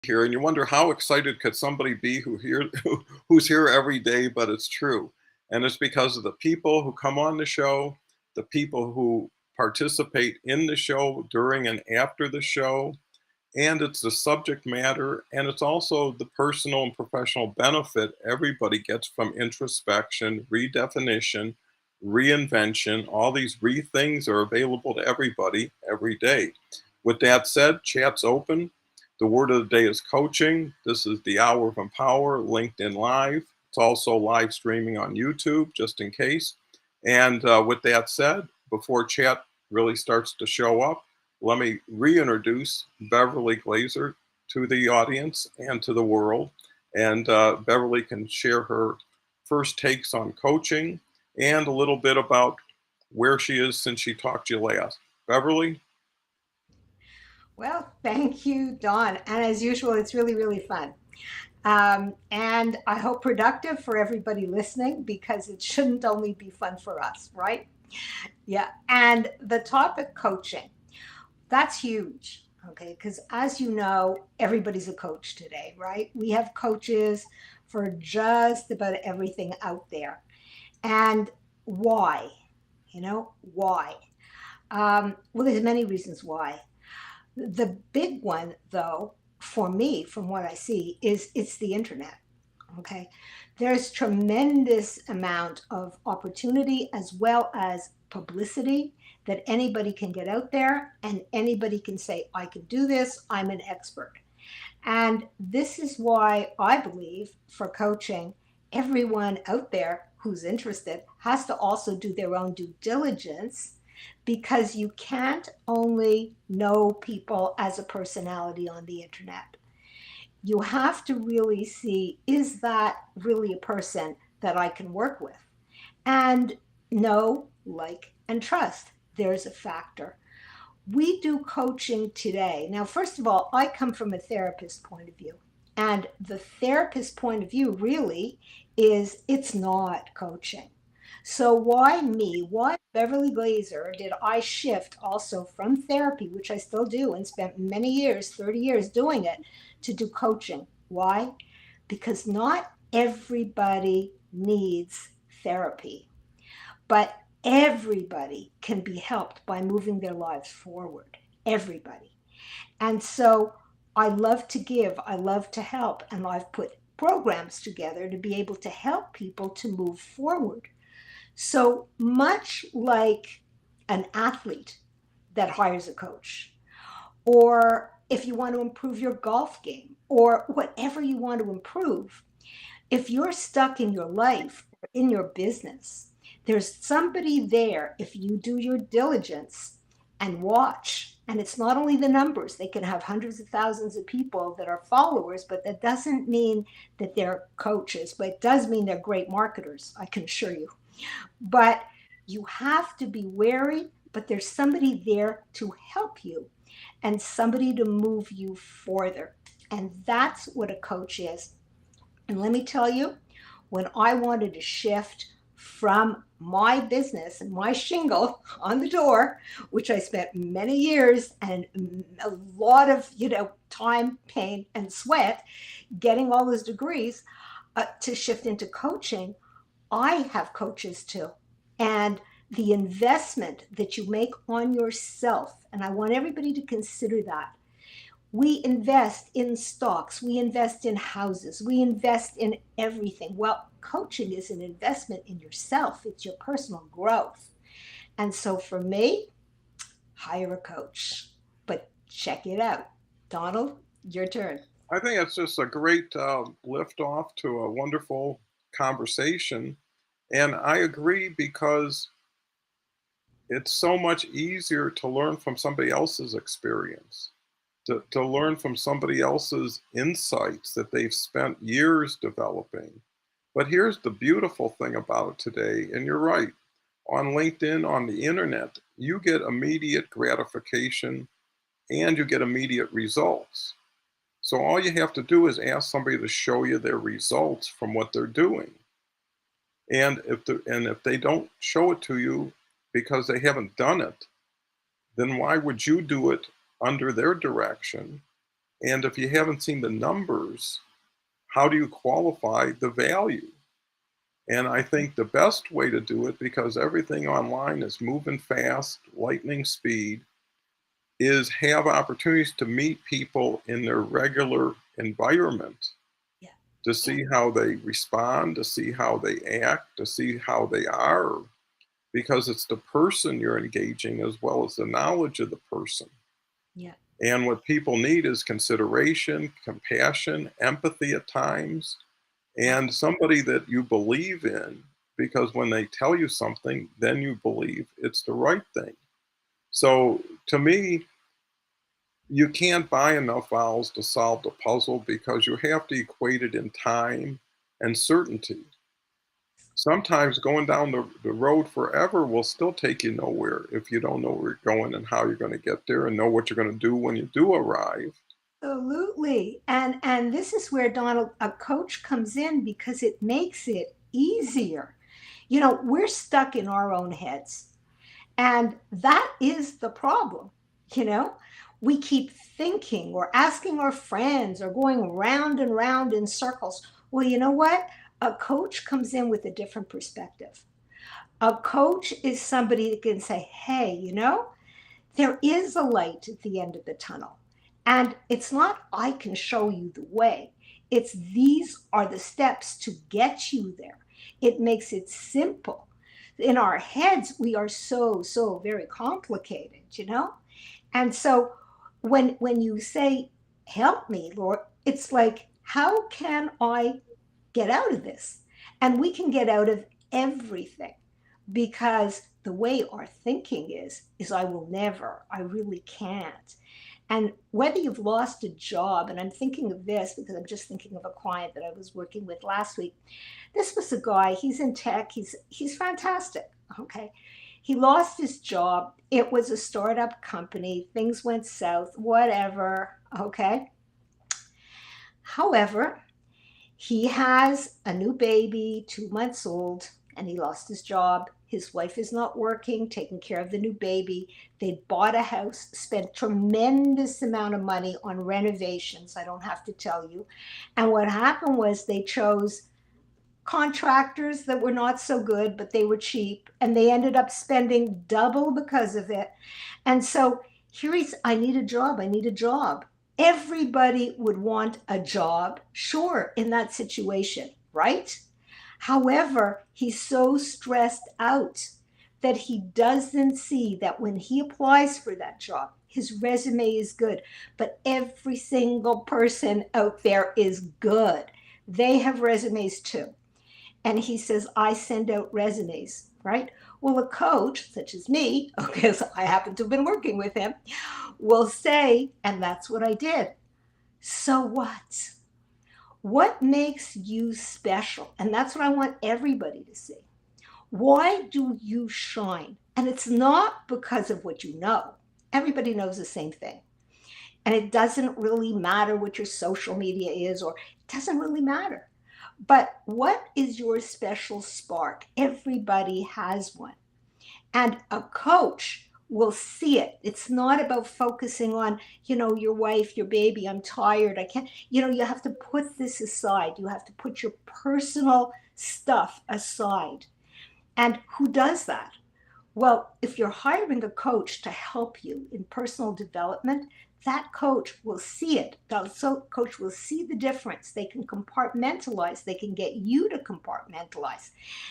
here, and you wonder how excited could somebody be who's here every day, but it's true. And it's because of the people who come on the show, the people who participate in the show during and after the show, and it's the subject matter, and it's also the personal and professional benefit everybody gets from introspection, redefinition, reinvention. All these things are available to everybody every day. With that said, chat's open. The word of the day is coaching. This is the Hour of Empower, LinkedIn Live. It's also live streaming on YouTube, just in case. And with that said, before chat really starts to show up, let me reintroduce Beverly Glazer to the audience and to the world. And Beverly can share her first takes on coaching and a little bit about where she is since she talked to you last. Beverly? Well, thank you, Don. And as usual, it's really, really fun. And I hope productive for everybody listening because it shouldn't only be fun for us, right? Yeah. And the topic coaching, that's huge. Okay. Because as you know, everybody's a coach today, right? We have coaches for just about everything out there. And why? Why? Well, there's many reasons why. The big one, though, for me, from what I see, is it's the internet. Okay, there's tremendous amount of opportunity as well as publicity that anybody can get out there, and anybody can say, "I can do this. I'm an expert." And this is why I believe for coaching, everyone out there who's interested has to also do their own due diligence because you can't only know people as a personality on the internet. You have to really see, is that really a person that I can work with? And know, like, and trust. There's a factor. We do coaching today. Now, first of all, I come from a therapist point of view. And the therapist point of view really is it's not coaching. So, why me? Why Beverly Glazer did I shift also from therapy, which I still do and spent many years, 30 years doing it, to do coaching? Why? Because not everybody needs therapy, but everybody can be helped by moving their lives forward. Everybody. And so I love to give, I love to help, and I've put programs together to be able to help people to move forward. So much like an athlete that hires a coach, or if you want to improve your golf game, or whatever you want to improve, if you're stuck in your life or in your business, there's somebody there if you do your diligence and watch. And it's not only the numbers, they can have hundreds of thousands of people that are followers, but that doesn't mean that they're coaches, but it does mean they're great marketers, I can assure you. But you have to be wary, but there's somebody there to help you and somebody to move you further. And that's what a coach is. And let me tell you, when I wanted to shift from my business and my shingle on the door, which I spent many years and a lot of, time, pain, and sweat getting all those degrees to shift into coaching, I have coaches too. And the investment that you make on yourself, and I want everybody to consider that. We invest in stocks, we invest in houses, we invest in everything. Well, coaching is an investment in yourself, it's your personal growth. And so for me, hire a coach. But check it out. Donald, your turn. I think it's just a great lift off to a wonderful conversation. And I agree because it's so much easier to learn from somebody else's experience, to learn from somebody else's insights that they've spent years developing. But here's the beautiful thing about it today, and you're right. On LinkedIn, on the internet, you get immediate gratification and you get immediate results. So all you have to do is ask somebody to show you their results from what they're doing. And if they don't show it to you because they haven't done it, then why would you do it under their direction? And if you haven't seen the numbers, how do you qualify the value? And I think the best way to do it, because everything online is moving fast, lightning speed, is have opportunities to meet people in their regular environment, Yeah. to Yeah. see how they respond, to see how they act, to see how they are, because it's the person you're engaging as well as the knowledge of the person. Yeah. And what people need is consideration, compassion, empathy at times, Yeah. and somebody that you believe in, because when they tell you something, then you believe it's the right thing. So to me, you can't buy enough vowels to solve the puzzle because you have to equate it in time and certainty. Sometimes going down the road forever will still take you nowhere if you don't know where you're going and how you're going to get there and know what you're going to do when you do arrive. Absolutely. And this is where, Donald, a coach comes in because it makes it easier. You know, we're stuck in our own heads. And that is the problem. You know, we keep thinking, we're asking our friends, or going round and round in circles. Well, you know what? A coach comes in with a different perspective. A coach is somebody that can say, hey, you know, there is a light at the end of the tunnel. And it's not, I can show you the way. It's, these are the steps to get you there. It makes it simple. In our heads, we are so very complicated, you know? And so when you say, help me, Lord, it's like, how can I get out of this? And we can get out of everything, because the way our thinking is I will never, I really can't. And whether you've lost a job, and I'm thinking of this because I'm just thinking of a client that I was working with last week. This was a guy, he's in tech, he's fantastic. Okay. He lost his job. It was a startup company. Things went south, whatever. Okay. However, he has a new baby, 2 months old, and he lost his job. His wife is not working, taking care of the new baby. They bought a house, spent tremendous amount of money on renovations. I don't have to tell you. And what happened was they chose contractors that were not so good, but they were cheap, and they ended up spending double because of it. And so here he's, I need a job, I need a job. Everybody would want a job, sure, in that situation, right? However, he's so stressed out that he doesn't see that when he applies for that job, his resume is good, but every single person out there is good. They have resumes too. And he says, I send out resumes, right? Well, a coach, such as me, because I happen to have been working with him, will say, and that's what I did. So what? What makes you special? And that's what I want everybody to see. Why do you shine? And it's not because of what you know. Everybody knows the same thing. And it doesn't really matter what your social media is, or it doesn't really matter. But what is your special spark? Everybody has one. And a coach will see it. It's not about focusing on, you know, your wife, your baby, I'm tired, I can't. You know, you have to put this aside. You have to put your personal stuff aside. And who does that? Well, if you're hiring a coach to help you in personal development, that coach will see it. That coach will see the difference. They can compartmentalize. They can get you to compartmentalize.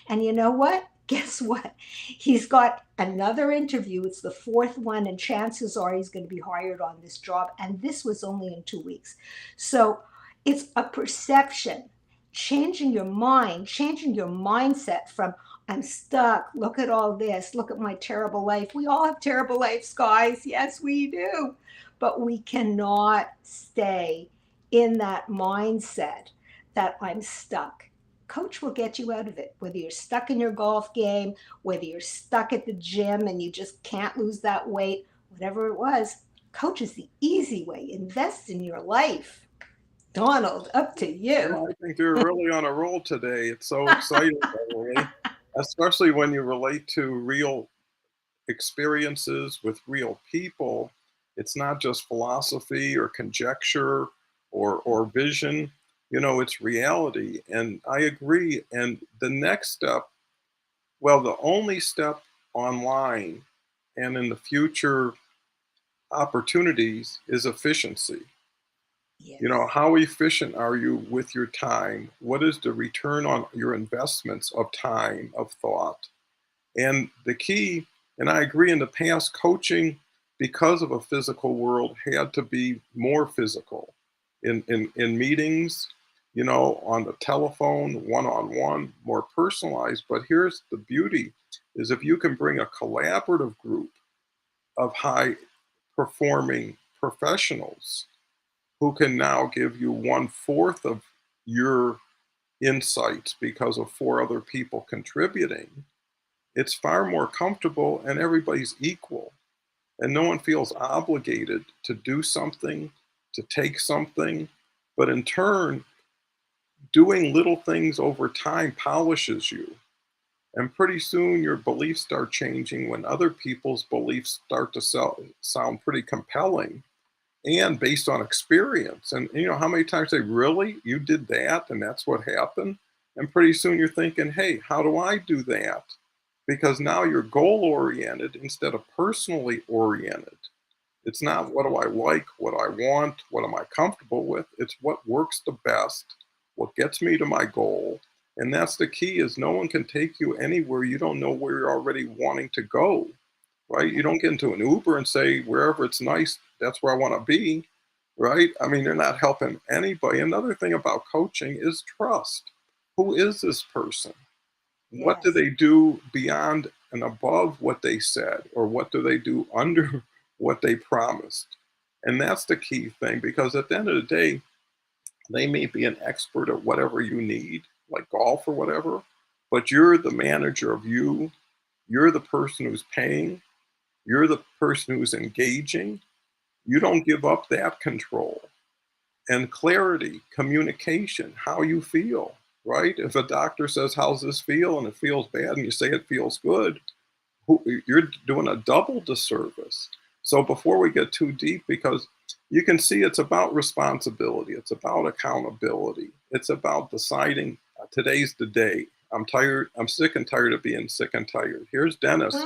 And you know what? Guess what? He's got another interview. It's the fourth one, and chances are he's going to be hired on this job. And this was only in 2 weeks. So it's a perception, changing your mind, changing your mindset from, I'm stuck. Look at all this. Look at my terrible life. We all have terrible lives, guys. Yes, we do. But we cannot stay in that mindset that I'm stuck. Coach will get you out of it, whether you're stuck in your golf game, whether you're stuck at the gym and you just can't lose that weight, whatever it was. Coach is the easy way. Invest in your life. Donald, up to you. Well, I think you're really on a roll today. It's so exciting, Beverly, especially when you relate to real experiences with real people. It's not just philosophy or conjecture or vision. It's reality. And I agree. And the next step, well, the only step online and in the future opportunities is efficiency. Yes. How efficient are you with your time? What is the return on your investments of time, of thought? And the key, and I agree, in the past, coaching, because of a physical world, had to be more physical in meetings, on the telephone, one-on-one, more personalized. But here's the beauty is if you can bring a collaborative group of high performing professionals who can now give you one-fourth of your insights because of four other people contributing, it's far more comfortable and everybody's equal. And no one feels obligated to do something, to take something. But in turn, doing little things over time polishes you. And pretty soon your beliefs start changing when other people's beliefs start to sound pretty compelling and based on experience. And how many times they really, you did that and that's what happened. And pretty soon you're thinking, hey, how do I do that? Because now you're goal oriented instead of personally oriented. It's not what do I like, what I want, what am I comfortable with. It's what works the best, what gets me to my goal. And that's the key is no one can take you anywhere you don't know where you're already wanting to go, right? You don't get into an Uber and say, wherever it's nice, that's where I want to be, right? I mean, you're not helping anybody. Another thing about coaching is trust. Who is this person? What do Yes. they do beyond and above what they said, or what do they do under what they promised? And that's the key thing, because at the end of the day, they may be an expert at whatever you need, like golf or whatever, but you're the manager of you. You're the person who's paying. You're the person who's engaging. You don't give up that control. And clarity, communication, how you feel, right? If a doctor says, how's this feel? And it feels bad, and you say it feels good, you're doing a double disservice. So before we get too deep, because you can see it's about responsibility, it's about accountability, it's about deciding today's the day. I'm tired, I'm sick and tired of being sick and tired. Here's Dennis.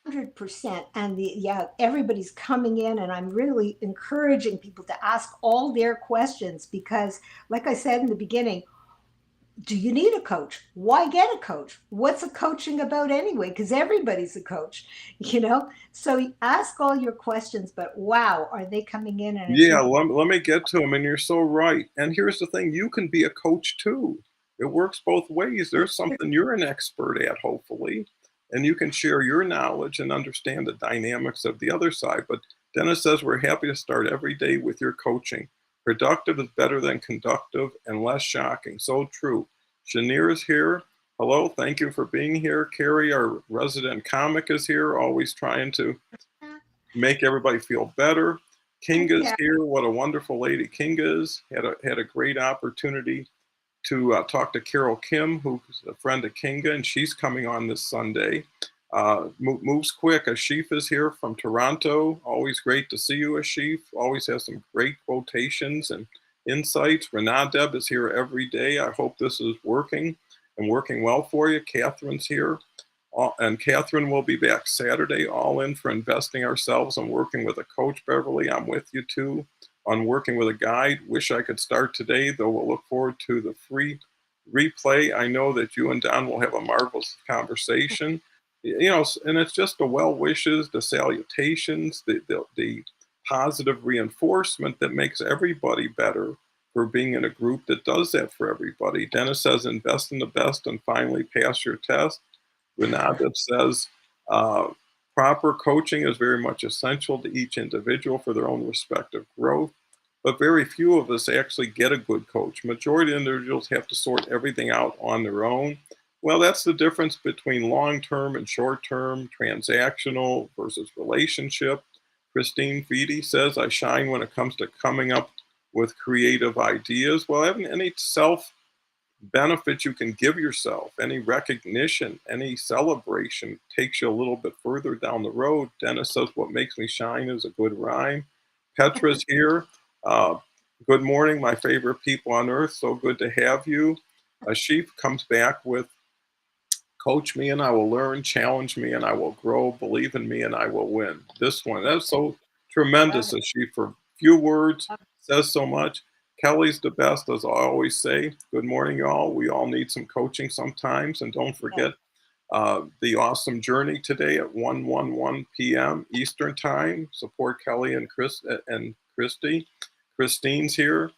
100%. And yeah, everybody's coming in, and I'm really encouraging people to ask all their questions because, like I said in the beginning, do you need a coach? Why get a coach? What's a coaching about anyway? Because everybody's a coach, you know? So ask all your questions, but wow, are they coming in? And it's Yeah, really, let me get to them. And you're so right. And here's the thing, you can be a coach too. It works both ways. There's something you're an expert at, hopefully, and you can share your knowledge and understand the dynamics of the other side. But Dennis says we're happy to start every day with your coaching. Productive is better than conductive and less shocking. So true. Shanir is here. Hello, thank you for being here. Carrie, our resident comic, is here, always trying to make everybody feel better. Kinga's okay. here. What a wonderful lady Kinga is. Had a great opportunity to talk to Carol Kim, who's a friend of Kinga, and she's coming on this Sunday. Moves quick. Ashif is here from Toronto. Always great to see you, Ashif. Always has some great quotations and insights. Renadeb is here every day. I hope this is working and working well for you. Catherine's here. And Catherine will be back Saturday, all in for investing ourselves and working with a coach. Beverly, I'm with you too on working with a guide. Wish I could start today, though we'll look forward to the free replay. I know that you and Don will have a marvelous conversation. And it's just the well wishes, the salutations, the positive reinforcement that makes everybody better for being in a group that does that for everybody. Dennis says, invest in the best and finally pass your test. Renata says, proper coaching is very much essential to each individual for their own respective growth, but very few of us actually get a good coach. Majority of individuals have to sort everything out on their own. Well, that's the difference between long-term and short-term, transactional versus relationship. Christine Feedy says, I shine when it comes to coming up with creative ideas. Well, having any self benefit you can give yourself, any recognition, any celebration takes you a little bit further down the road. Dennis says, what makes me shine is a good rhyme. Petra's here. Uh, Good morning, my favorite people on earth. So good to have you. Ashif comes back with coach me and I will learn, challenge me and I will grow, believe in me and I will win. This one, that's so Love tremendous, it. Ashif, for few words, Love says so much. Kelly's the best, as I always say. Good morning, y'all. We all need some coaching sometimes. And don't it. forget the awesome journey today at 1:11 p.m. Eastern Time. Support Kelly and and Christy. Christine's here.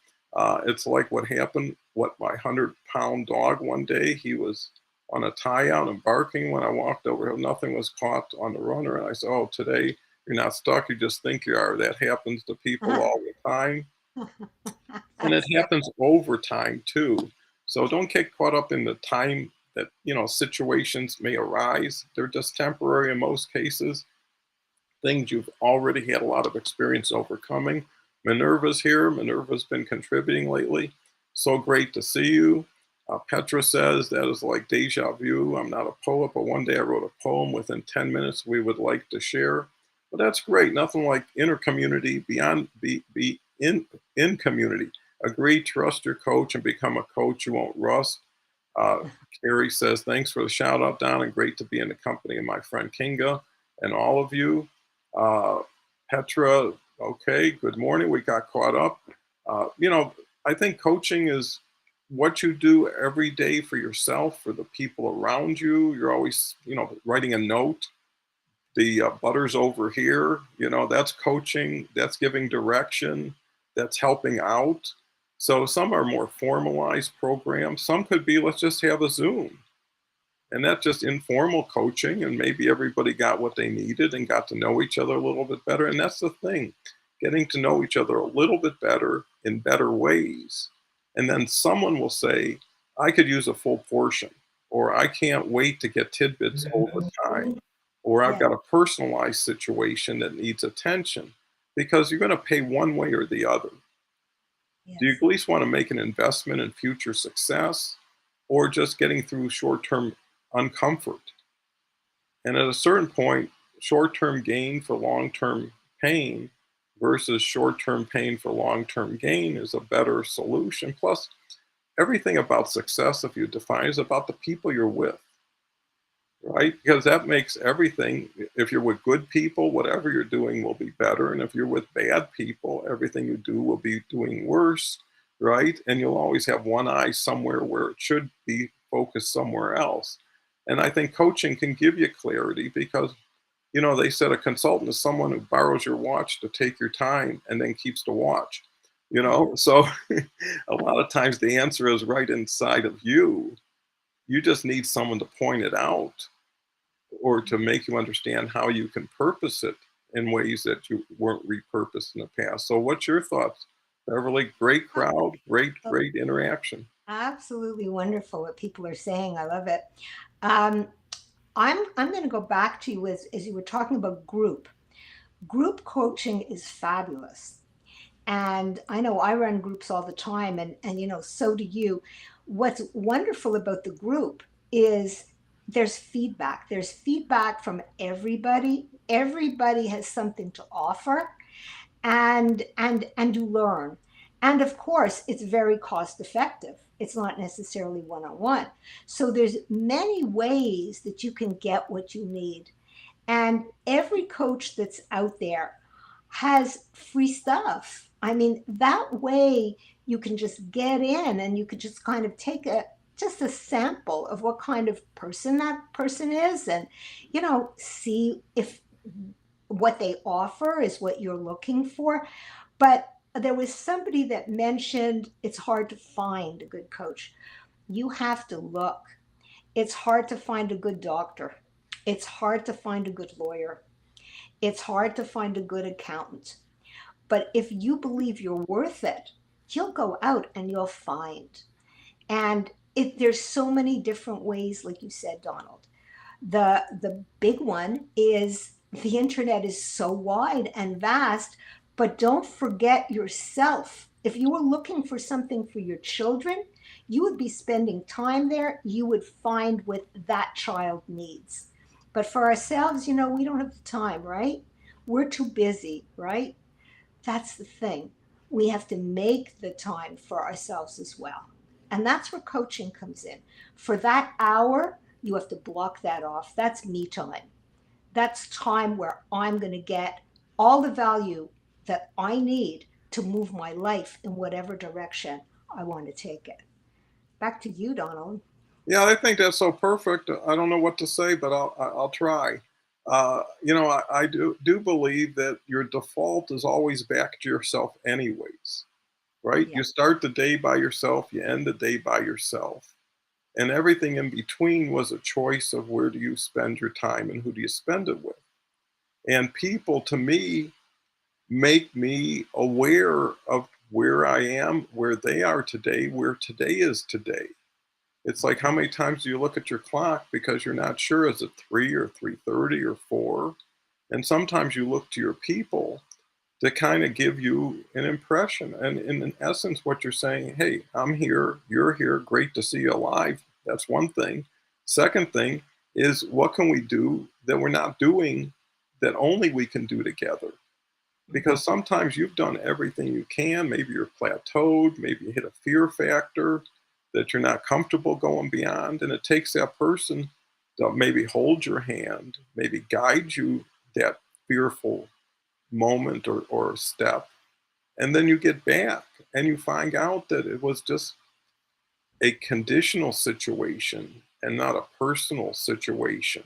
It's like what happened. What my 100-pound dog one day. He was on a tie out and barking when I walked over him. Nothing was caught on the runner, and I said, "Oh, today you're not stuck. You just think you are." That happens to people all the time, and it That's great. happens over time too. So don't get caught up in the time that situations may arise. They're just temporary in most cases, things you've already had a lot of experience overcoming. Minerva's here. Minerva's been contributing lately. So great to see you. Petra says that is like deja vu. I'm not a poet, but one day I wrote a poem within 10 minutes we would like to share. But that's great. Nothing like inner community, beyond be in community. Agree, trust your coach, and become a coach you won't rust. Uh, Carrie says, thanks for the shout out, Don, and great to be in the company of my friend Kinga and all of you. Uh, Petra, okay, good morning. We got caught up. I think coaching is what you do every day for yourself, for the people around you. You're always, writing a note. The butter's over here. That's coaching. That's giving direction. That's helping out. So some are more formalized programs. Some could be, let's just have a Zoom, and that's just informal coaching, and maybe everybody got what they needed and got to know each other a little bit better. And that's the thing, getting to know each other a little bit better in better ways. And then someone will say, I could use a full portion, or I can't wait to get tidbits over time, or I've Yeah. got a personalized situation that needs attention, because you're going to pay one way or the other. Do you Yes. at least want to make an investment in future success, or just getting through short term uncomfort? And at a certain point, short term gain for long term pain versus short term pain for long term gain is a better solution. Plus, everything about success, if you define, is about the people you're with, right? Because that makes everything, if you're with good people, whatever you're doing will be better. And if you're with bad people, everything you do will be doing worse, right? And you'll always have one eye somewhere where it should be focused somewhere else. And I think coaching can give you clarity because, they said a consultant is someone who borrows your watch to take your time and then keeps the watch. So a lot of times the answer is right inside of you. You just need someone to point it out, or to make you understand how you can purpose it in ways that you weren't repurposed in the past. So what's your thoughts, Beverly? Great crowd, Oh, great interaction. absolutely wonderful what people are saying. I love it. Um, I'm going to go back to you as you were talking about group. Group coaching is fabulous. And I know I run groups all the time, and so do you. What's wonderful about the group is there's feedback. There's feedback from everybody. Everybody has something to offer, and to learn. And of course, it's very cost effective. It's not necessarily one-on-one. So there's many ways that you can get what you need. And every coach that's out there has free stuff. I mean, that way you can just get in and you could just kind of take a sample of what kind of person that person is, and see if what they offer is what you're looking for. But there was somebody that mentioned it's hard to find a good coach. You have to look. It's hard to find a good doctor. It's hard to find a good lawyer. It's hard to find a good accountant. But if you believe you're worth it, you'll go out and you'll find. And there's so many different ways, like you said, Donald. The big one is the internet is so wide and vast, but don't forget yourself. If you were looking for something for your children, you would be spending time there. You would find what that child needs. But for ourselves, we don't have the time, right? We're too busy, right? That's the thing. We have to make the time for ourselves as well. And that's where coaching comes in. For that hour, you have to block that off. That's me time. That's time where I'm going to get all the value that I need to move my life in whatever direction I want to take it. Back to you, Donald. Yeah, I think that's so perfect. I don't know what to say, but I'll try. I do believe that your default is always back to yourself, anyways. Right? Yeah. You start the day by yourself, you end the day by yourself, and everything in between was a choice of where do you spend your time and who do you spend it with. And people, to me, make me aware of where I am, where they are today, where today is today. It's like how many times do you look at your clock because you're not sure, is it 3 or 3:30 or 4? And sometimes you look to your people to kind of give you an impression. And in essence, what you're saying, hey, I'm here, you're here, great to see you alive. That's one thing. Second thing is, what can we do that we're not doing that only we can do together? Because sometimes you've done everything you can. Maybe you're plateaued, maybe you hit a fear factor that you're not comfortable going beyond. And it takes that person to maybe hold your hand, maybe guide you that fearful moment or step. And then you get back and you find out that it was just a conditional situation and not a personal situation,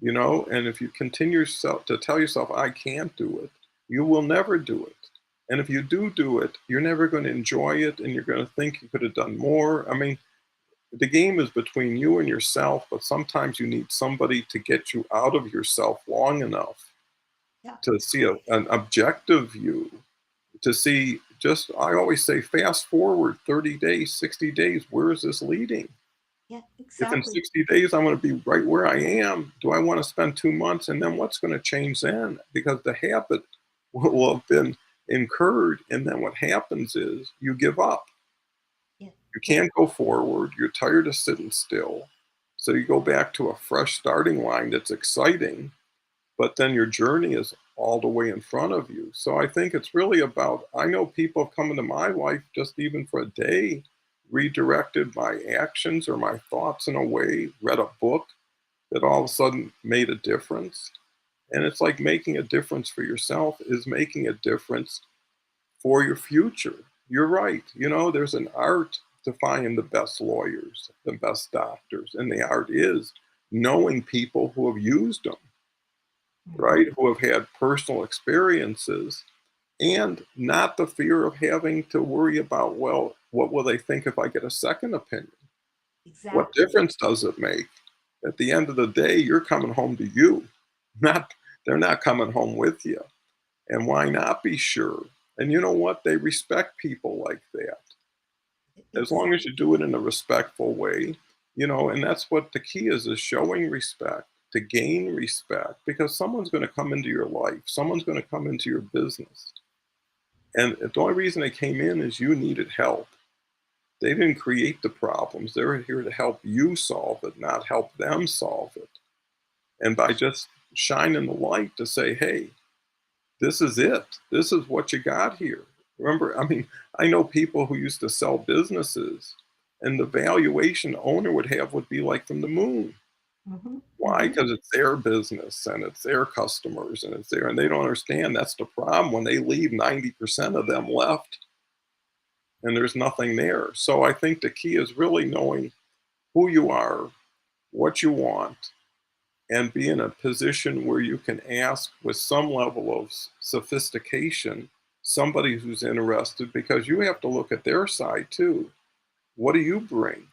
And if you continue to tell yourself, I can't do it, you will never do it. And if you do it, you're never going to enjoy it and you're going to think you could have done more. I mean, the game is between you and yourself, but sometimes you need somebody to get you out of yourself long enough Yeah. to see an objective view, to see just, I always say, fast forward 30 days, 60 days, where is this leading? Yeah, If in exactly. 60 days I'm going to be right where I am, do I want to spend 2 months? And then what's going to change then? Because the habit will have been incurred. And then what happens is you give up. Yeah. You Yeah. can't go forward. You're tired of sitting still. So you go back to a fresh starting line that's exciting, but then your journey is all the way in front of you. So I think it's really about, I know people have come into my life just even for a day, redirected my actions or my thoughts in a way, read a book that all of a sudden made a difference. And it's like making a difference for yourself is making a difference for your future. You're right. There's an art to finding the best lawyers, the best doctors, and the art is knowing people who have used them, Mhm. right? Who have had personal experiences and not the fear of having to worry about, well, what will they think if I get a second opinion? What Exactly. difference does it make? At the end of the day, you're coming home to you, not they're not coming home with you. And why not be sure? And you know what? They respect people like that. As long as you Exactly. do it in a respectful way, and that's what the key is showing respect, to gain respect, because someone's going to come into your life, someone's going to come into your business. And the only reason they came in is you needed help. They didn't create the problems. They were here to help you solve it, not help them solve it. And by just shining the light to say, hey, this is it. This is what you got here. Remember, I mean, I know people who used to sell businesses, and the valuation the owner would have would be like from the moon. Hmm. Why? Hmm. Because it's their business and it's their customers and and they don't understand that's the problem. When they leave, 90% of them left and there's nothing there. So I think the key is really knowing who you are, what you want, and be in a position where you can ask with some level of sophistication somebody who's interested, because you have to look at their side too. What do you bring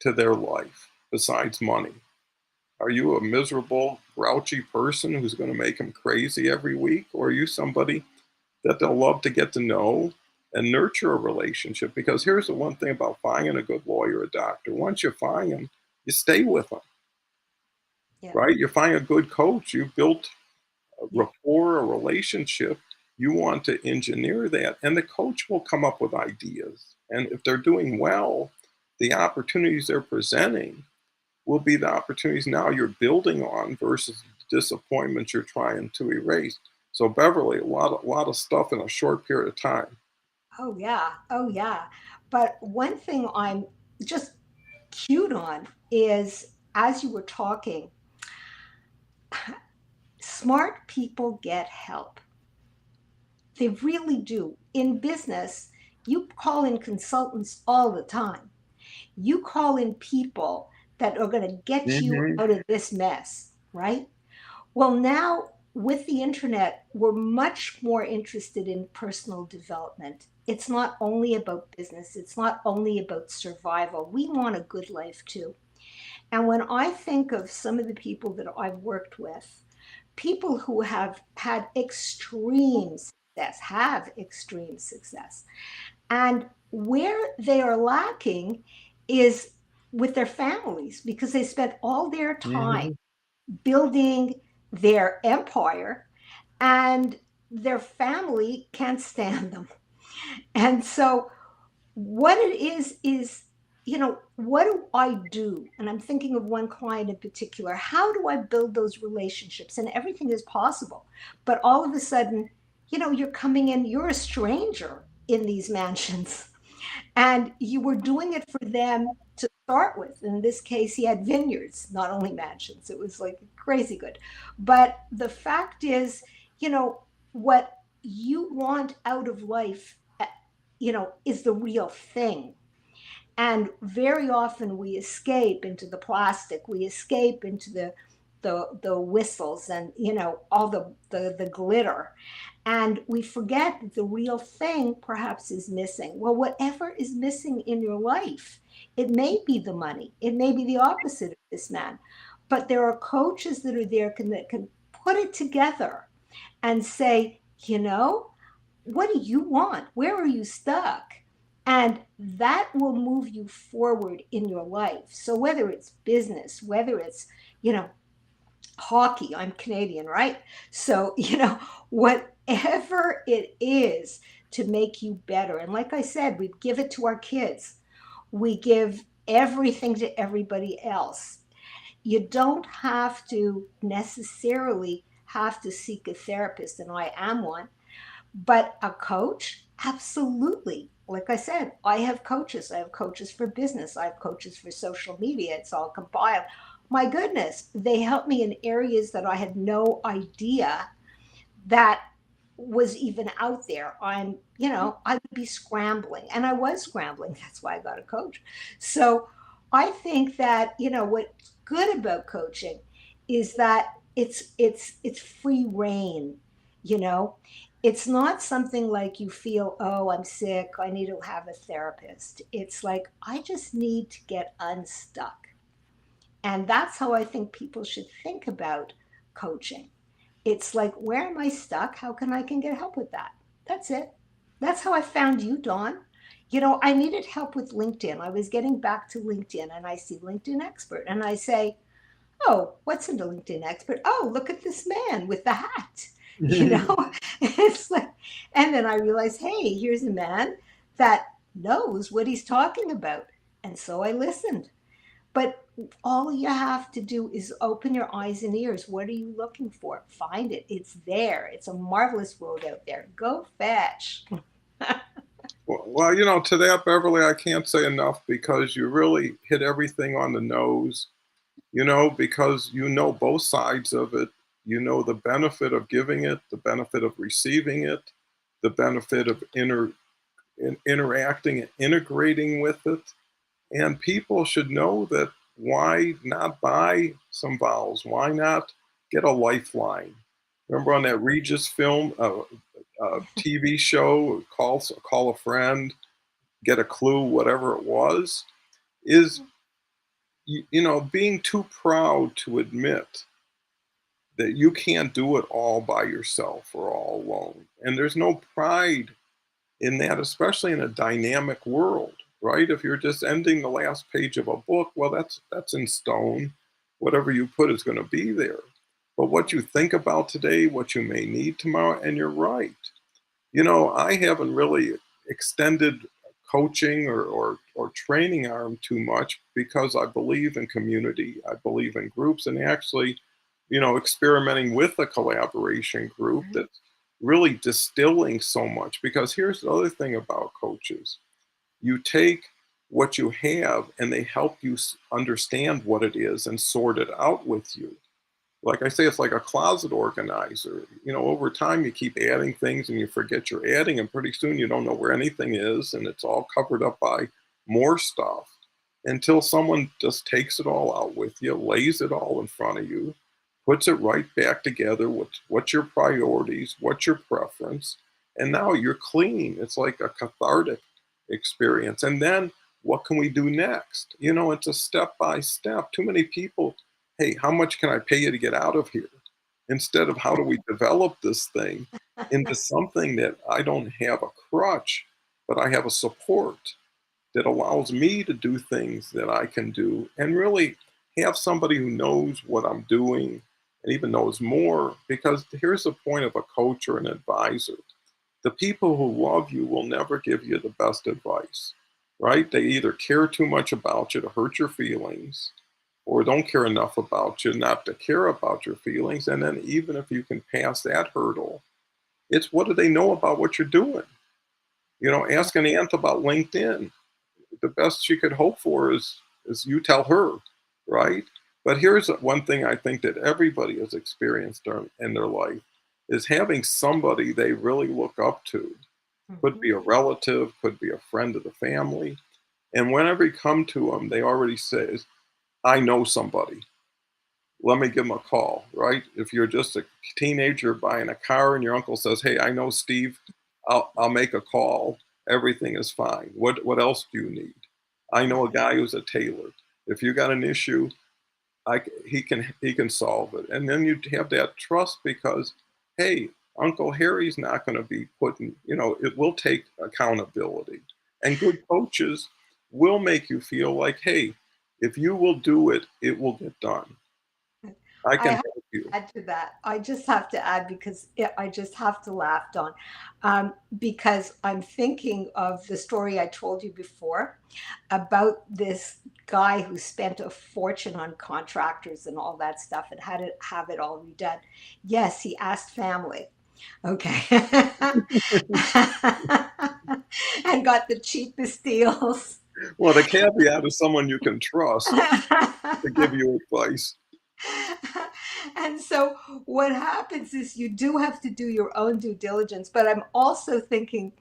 to their life besides money? Are you a miserable, grouchy person who's going to make them crazy every week? Or are you somebody that they'll love to get to know and nurture a relationship? Because here's the one thing about finding a good lawyer or doctor: once you find them, you stay with them, Yeah. right? You find a good coach, you built a Yeah. rapport, a relationship. You want to engineer that, and the coach will come up with ideas. And if they're doing well, the opportunities they're presenting will be the opportunities now you're building on versus the disappointments you're trying to erase. So Beverly, a lot of stuff in a short period of time. Oh yeah. Oh yeah. But one thing I'm just cued on is as you were talking, smart people get help. They really do. In business, you call in consultants all the time. You call in people that are going to get you Hmm. out of this mess, right? Well, now with the internet, we're much more interested in personal development. It's not only about business, it's not only about survival. We want a good life too. And when I think of some of the people that I've worked with, people who have had extreme success, have extreme success, and where they are lacking is with their families because they spent all their time Hmm. building their empire and their family can't stand them. And so what it is, what do I do? And I'm thinking of one client in particular. How do I build those relationships? And everything is possible. But all of a sudden, you're coming in, you're a stranger in these mansions. And you were doing it for them to start with. In this case, he had vineyards, not only mansions. It was like crazy good. But the fact is, what you want out of life, is the real thing. And very often we escape into the plastic, we escape into the whistles and all the glitter, and we forget that the real thing perhaps is missing. Well, whatever is missing in your life, it may be the money, it may be the opposite of this man, but there are coaches that are there that can put it together and say, what do you want? Where are you stuck? And that will move you forward in your life. So whether it's business, whether it's, you know, hockey, I'm Canadian, right? So, whatever it is to make you better. And like I said, we give it to our kids. We give everything to everybody else. You don't have to necessarily have to seek a therapist, and I am one. But a coach, absolutely. Like I said, I have coaches. I have coaches for business. I have coaches for social media. It's all compiled. My goodness, they help me in areas that I had no idea that was even out there. I would be scrambling, and I was scrambling. That's why I got a coach. So I think that, what's good about coaching is that it's free reign, you know. It's not something like you feel, oh, I'm sick, I need to have a therapist. It's like, I just need to get unstuck. And that's how I think people should think about coaching. It's like, where am I stuck? How I can get help with that? That's it. That's how I found you, Dawn. I needed help with LinkedIn. I was getting back to LinkedIn and I see LinkedIn Expert and I say, oh, what's into LinkedIn Expert? Oh, look at this man with the hat. You know, it's like, and then I realize, hey, here's a man that knows what he's talking about. And so I listened. But all you have to do is open your eyes and ears. What are you looking for? Find it. It's there. It's a marvelous world out there. Go fetch. Well, to that, Beverly, I can't say enough because you really hit everything on the nose, because you know both sides of it. You know the benefit of giving it, the benefit of receiving it, the benefit of interacting and integrating with it. And people should know that why not buy some vowels? Why not get a lifeline? Remember on that Regis film, TV show, call a friend, get a clue, whatever it was, is being too proud to admit that you can't do it all by yourself or all alone. And there's no pride in that, especially in a dynamic world, right? If you're just ending the last page of a book, well, that's in stone. Whatever you put is going to be there. But what you think about today, what you may need tomorrow, and you're right. I haven't really extended coaching or training arm too much because I believe in community. I believe in groups, and actually, experimenting with a collaboration group that's really distilling so much. Because here's the other thing about coaches: you take what you have and they help you understand what it is and sort it out with you. Like I say, it's like a closet organizer. Over time you keep adding things and you forget you're adding, and pretty soon you don't know where anything is, and it's all covered up by more stuff until someone just takes it all out with you, lays it all in front of you, puts it right back together with what's your priorities, what's your preference, and now you're clean. It's like a cathartic experience. And then what can we do next? It's a step by step. Too many people, hey, how much can I pay you to get out of here? Instead of how do we develop this thing into something that I don't have a crutch, but I have a support that allows me to do things that I can do, and really have somebody who knows what I'm doing and even knows more. Because here's the point of a coach or an advisor: the people who love you will never give you the best advice, right? They either care too much about you to hurt your feelings, or don't care enough about you not to care about your feelings. And then even if you can pass that hurdle, it's what do they know about what you're doing? Ask an aunt about LinkedIn. The best she could hope for is you tell her, right? But here's one thing I think that everybody has experienced in their life, is having somebody they really look up to. Could be a relative, could be a friend of the family. And whenever you come to them, they already say, I know somebody. Let me give them a call, right? If you're just a teenager buying a car and your uncle says, hey, I know Steve, I'll make a call. Everything is fine. What else do you need? I know a guy who's a tailor. If you got an issue, he can solve it. And then you have that trust because, hey, Uncle Harry's not going to be putting, it will take accountability. And good coaches will make you feel like, hey, if you will do it, it will get done. I I can have help you. to add to that. I just have to add because I just have to laugh, Don, because I'm thinking of the story I told you before about this guy who spent a fortune on contractors and all that stuff and had to have it all redone. Yes, he asked family. Okay. And got the cheapest deals. Well, the caveat is someone you can trust to give you advice. And so what happens is you do have to do your own due diligence, but I'm also thinking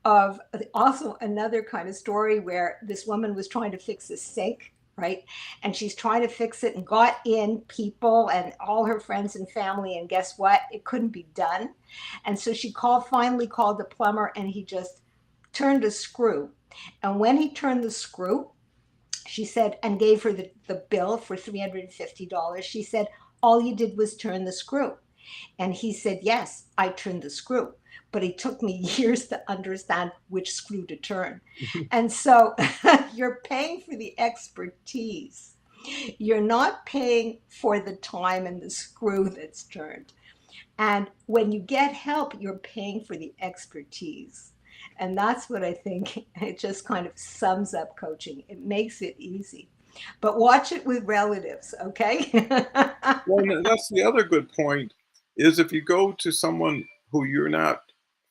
of also another kind of story where this woman was trying to fix a sink, right? And she's trying to fix it and got in people and all her friends and family, and guess what? It couldn't be done. And so she finally called the plumber, and he just turned a screw. And when he turned the screw, she said, and gave her the bill for $350. She said, all you did was turn the screw. And he said, yes, I turned the screw, but it took me years to understand which screw to turn. And so you're paying for the expertise. You're not paying for the time and the screw that's turned. And when you get help, you're paying for the expertise. And that's what I think it just kind of sums up coaching. It makes it easy. But watch it with relatives, okay? Well, that's the other good point, is if you go to someone who you're not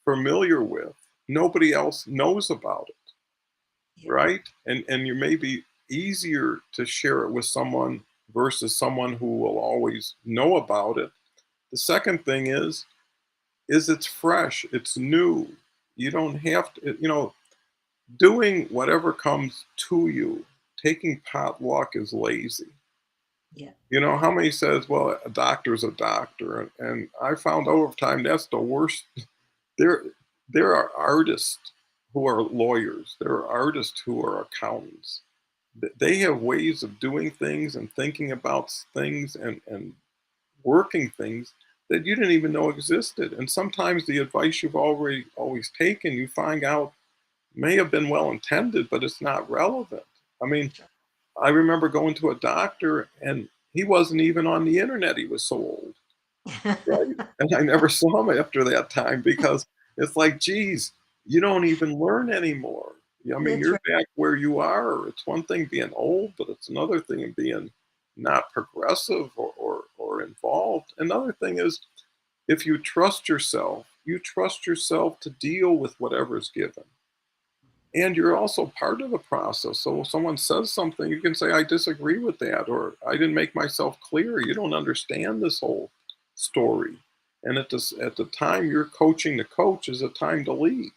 familiar with, nobody else knows about it, Yeah. right? And you may be easier to share it with someone versus someone who will always know about it. The second thing is it's fresh, it's new. You don't have to, doing whatever comes to you. Taking potluck is lazy. Yeah. How many says, well, a doctor's a doctor? And I found over time that's the worst. There, there are artists who are lawyers. There are artists who are accountants. They have ways of doing things and thinking about things and working things that you didn't even know existed. And sometimes the advice you've already always taken, you find out may have been well intended, but it's not relevant. I mean, I remember going to a doctor and he wasn't even on the internet. He was so old, right? And I never saw him after that time because it's like, geez, you don't even learn anymore. I mean, That's you're right. back where you are. It's one thing being old, but it's another thing being not progressive or are involved. Another thing is, if you trust yourself, you trust yourself to deal with whatever's given. And you're also part of the process. So if someone says something, you can say, I disagree with that, or I didn't make myself clear. You don't understand this whole story. And at the time you're coaching the coach is a time to leave.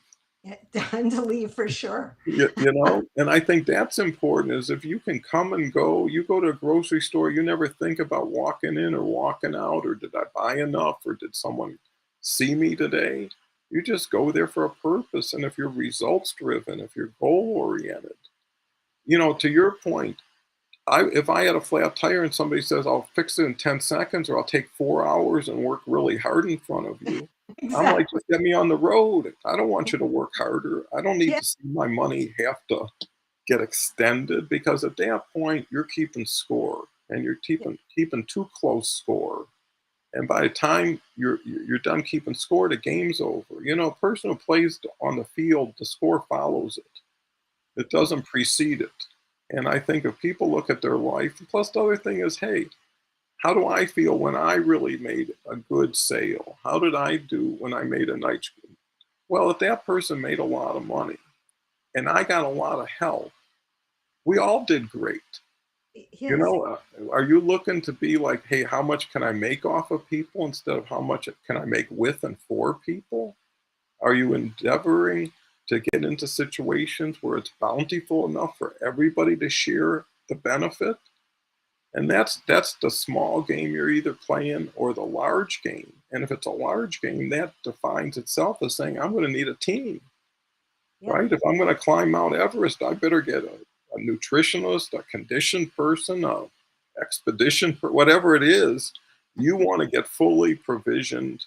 Yeah, time to leave for sure. You know, and I think that's important is if you can come and go, you go to a grocery store, you never think about walking in or walking out, or did I buy enough, or did someone see me today? You just go there for a purpose. And if you're results driven, if you're goal oriented, you know, to your point, if I had a flat tire and somebody says I'll fix it in 10 seconds or I'll take 4 hours and work really hard in front of you, I'm like, Exactly. just get me on the road. I don't want you to work harder. I don't need Yeah, to see my money have to get extended because at that point you're keeping score and you're yeah, keeping too close score. And by the time you're done keeping score, the game's over. You know, a person who plays on the field, the score follows it. It doesn't precede it. And I think if people look at their life, plus the other thing is, hey, how do I feel when I really made a good sale? How did I do when I made a nice? Well, if that person made a lot of money and I got a lot of help, we all did great. You yes. know, are you looking to be like, hey, how much can I make off of people instead of how much can I make with and for people? Are you endeavoring to get into situations where it's bountiful enough for everybody to share the benefit? And that's the small game you're either playing or the large game. And if it's a large game, that defines itself as saying, I'm going to need a team, Yeah. right? If I'm going to climb Mount Everest, I better get a nutritionist, a conditioned person, a expedition, whatever it is. You want to get fully provisioned.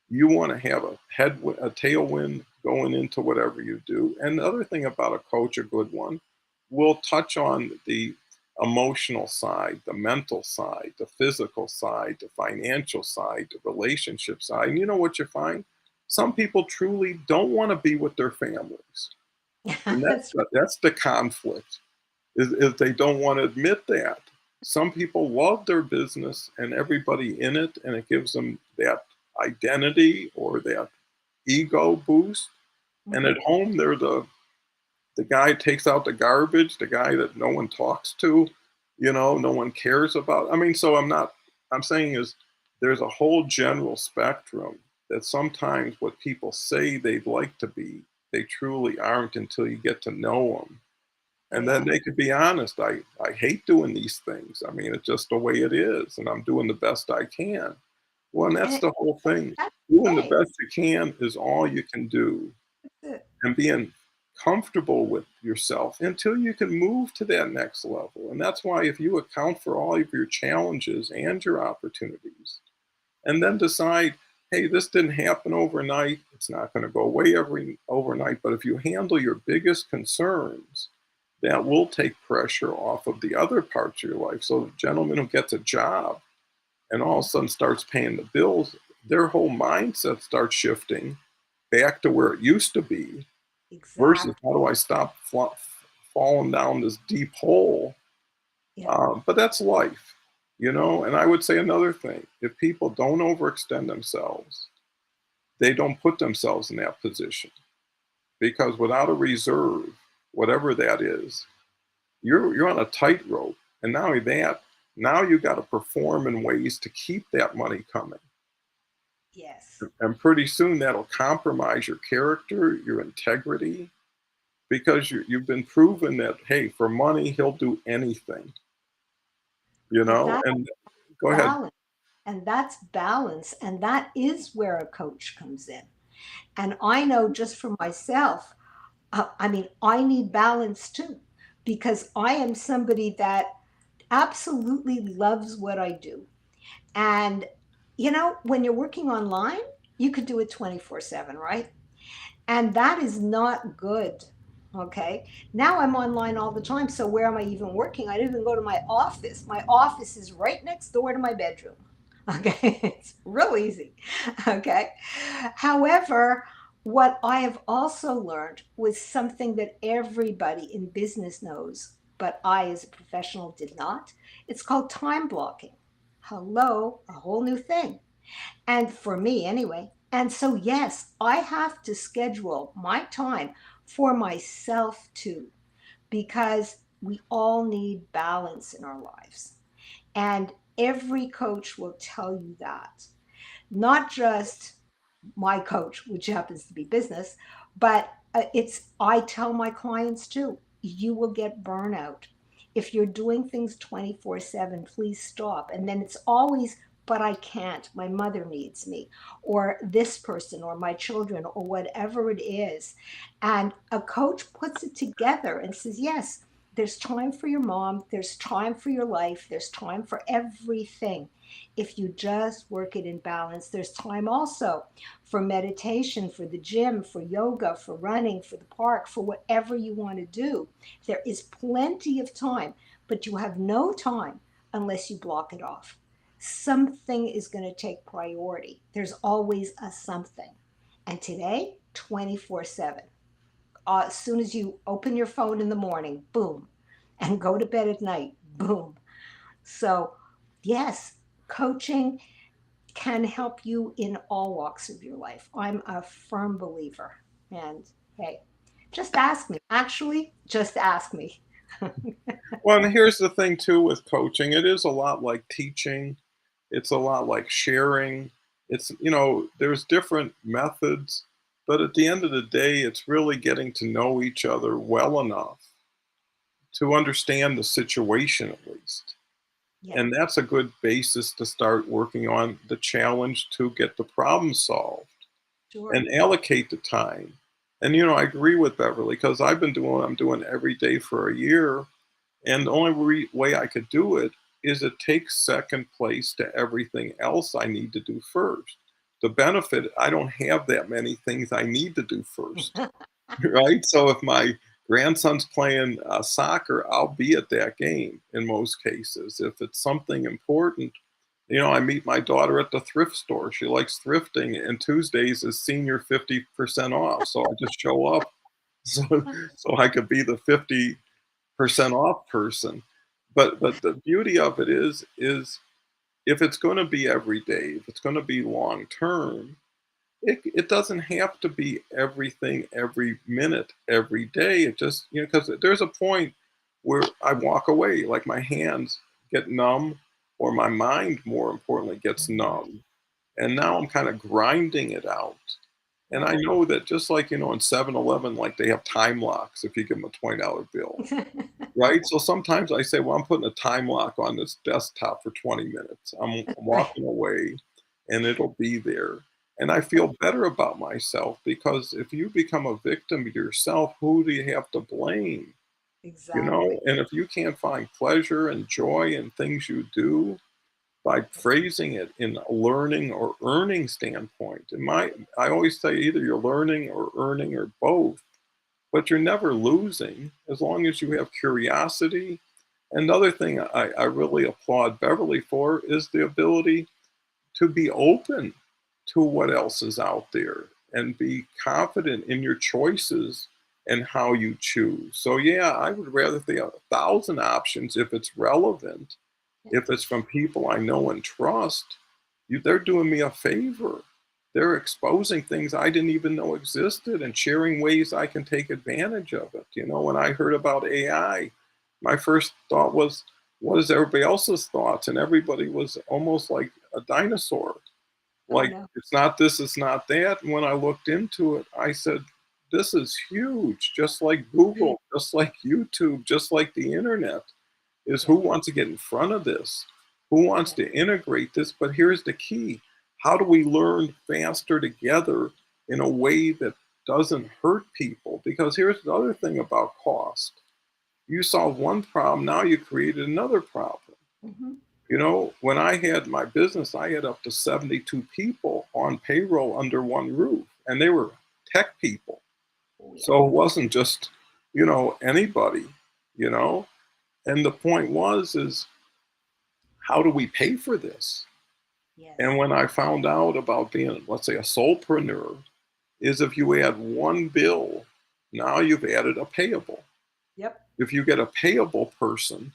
You want to have a tailwind going into whatever you do. And the other thing about a coach, a good one, will touch on the emotional side, the mental side, the physical side, the financial side, the relationship side. And you know what you find? Some people truly don't want to be with their families. And That's that's the conflict, is they don't want to admit that. Some people love their business and everybody in it, and it gives them that identity or that ego boost. right. And Mhm. at home, they're the guy takes out the garbage, the guy that no one talks to, you know, no one cares about. I mean, so I'm saying is there's a whole general spectrum that sometimes what people say they'd like to be, they truly aren't until you get to know them. Oh And then yeah. they could be honest. I hate doing these things. I mean, it's just the way it is, and I'm doing the best I can. Well, and And that's the whole thing. that's Doing the okay. best you can is all you can do, That's it. and being comfortable with yourself until you can move to that next level. And that's why if you account for all of your challenges and your opportunities, and then decide, hey, this didn't happen overnight, it's not going to go away every overnight, but if you handle your biggest concerns, that will take pressure off of the other parts of your life. So the gentleman who gets a job and all of a sudden starts paying the bills, their whole mindset starts shifting back to where it used to be versus Exactly. how do I stop falling down this deep hole. Yeah. But that's life, you know. And I would say another thing: if people don't overextend themselves, they don't put themselves in that position because without a reserve, whatever that is, you're on a tightrope. And not only that, now you got to perform in ways to keep that money coming. Yes. And pretty soon that'll compromise your character, your integrity, because you've been proven that, hey, for money, he'll do anything, you And know? that's And go ahead. balance. And that's balance. And that is where a coach comes in. And I know just for myself, I mean, I need balance too, because I am somebody that absolutely loves what I do. And, you know, when you're working online, you could do it 24/7, right? And that is not good. Okay. Now I'm online all the time. So where am I even working? I don't even go to my office. My office is right next door to my bedroom. Okay. It's real easy. Okay. However, what I have also learned was something that everybody in business knows, but I as a professional did not. It's called time blocking. Hello, a whole new thing. And for me, anyway. And so, yes, I have to schedule my time for myself too, because we all need balance in our lives. And every coach will tell you that. Not just my coach, which happens to be business, but I tell my clients too, you will get burnout. If you're doing things 24/7, please stop. And then it's always, but I can't. My mother needs me, or this person, or my children, or whatever it is. And a coach puts it together and says, yes, there's time for your mom, there's time for your life, there's time for everything. If you just work it in balance, there's time also for meditation, for the gym, for yoga, for running, for the park, for whatever you want to do. There is plenty of time, but you have no time unless you block it off. Something is going to take priority. There's always a something. And today, 24/7. As soon as you open your phone in the morning, boom, and go to bed at night, boom. So, yes, coaching can help you in all walks of your life. I'm a firm believer. And hey, just ask me. Actually, just ask me. Well, and here's the thing too with coaching, it is a lot like teaching. It's a lot like sharing. It's, there's different methods, but at the end of the day, it's really getting to know each other well enough to understand the situation at least. Yeah, And that's a good basis to start working on the challenge to get the problem solved sure. and allocate the time. And I agree with Beverly because I'm doing every day for a year, and the only way I could do it is it takes second place to everything else I need to do first. The benefit, I don't have that many things I need to do first, right? So if my grandson's playing soccer, I'll be at that game in most cases. If it's something important, I meet my daughter at the thrift store. She likes thrifting, and Tuesdays is senior 50% off. So I just show up so so I could be the 50% off person. But the beauty of it is if it's going to be every day, if it's going to be long term, it doesn't have to be everything every minute every day. It just because there's a point where I walk away, like my hands get numb, or my mind, more importantly, gets numb, and now I'm kind of grinding it out. And I Right. know that just like in 7-Eleven, like they have time locks if you give them a $20 bill. Right? So sometimes I say, well, I'm putting a time lock on this desktop for 20 minutes. I'm Right. walking away and it'll be there. And I feel better about myself because if you become a victim yourself, who do you have to blame? Exactly. And if you can't find pleasure and joy in things you do by phrasing it in a learning or earning standpoint, I always say either you're learning or earning or both, but you're never losing as long as you have curiosity. Another thing I really applaud Beverly for is the ability to be open to what else is out there and be confident in your choices and how you choose. So, yeah, I would rather think of 1,000 options if it's relevant, Yeah. if it's from people I know and trust. They're doing me a favor. They're exposing things I didn't even know existed and sharing ways I can take advantage of it. When I heard about AI, my first thought was, what is everybody else's thoughts? And everybody was almost like a dinosaur. Oh, Like, no. it's not this, it's not that. And when I looked into it, I said, this is huge, just like Google, just like YouTube, just like the internet, is Yeah. who wants to get in front of this? Who wants Yeah. to integrate this? But here's the key. How do we learn faster together in a way that doesn't hurt people? Because here's the other thing about cost. You solve one problem, now you created another problem. Hmm. When I had my business, I had up to 72 people on payroll under one roof, and they were tech people. Oh, yeah. So it wasn't just, anybody, you know? And the point is how do we pay for this? And Yes. when I found out about being, let's say, a solopreneur, is if you add one bill, now you've added a payable. Yep. If you get a payable person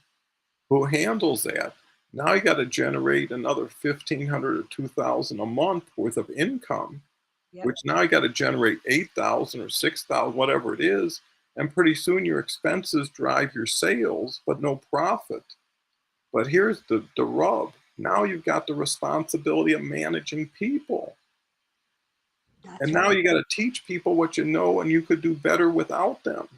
who handles that, Now you got to generate another 1,500 or 2,000 a month worth of income, Yep. which now you got to generate 8,000 or 6,000, whatever it is. And pretty soon your expenses drive your sales, but no profit. But here's the rub. Now you've got the responsibility of managing people. And That's now right. you got to teach people what you know, and you could do better without them.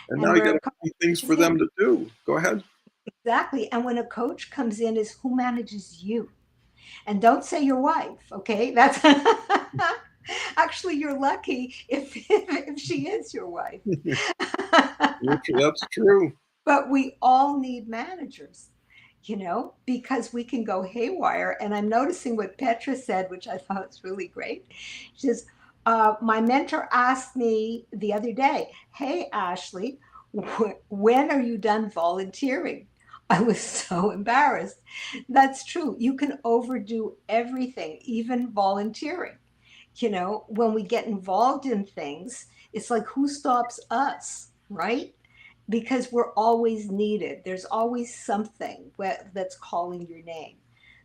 And now And you where got a to coach find things comes for in, them to do. Go ahead. exactly. And when a coach comes in, is who manages you. And don't say your wife, okay? That's actually, you're lucky if she is your wife. That's true. But we all need managers, because we can go haywire. And I'm noticing what Petra said, which I thought was really great. She says, my mentor asked me the other day, "Hey, Ashley, when are you done volunteering?" I was so embarrassed. That's true. You can overdo everything, even volunteering. When we get involved in things, it's like, who stops us, right? Because we're always needed. There's always something that's calling your name.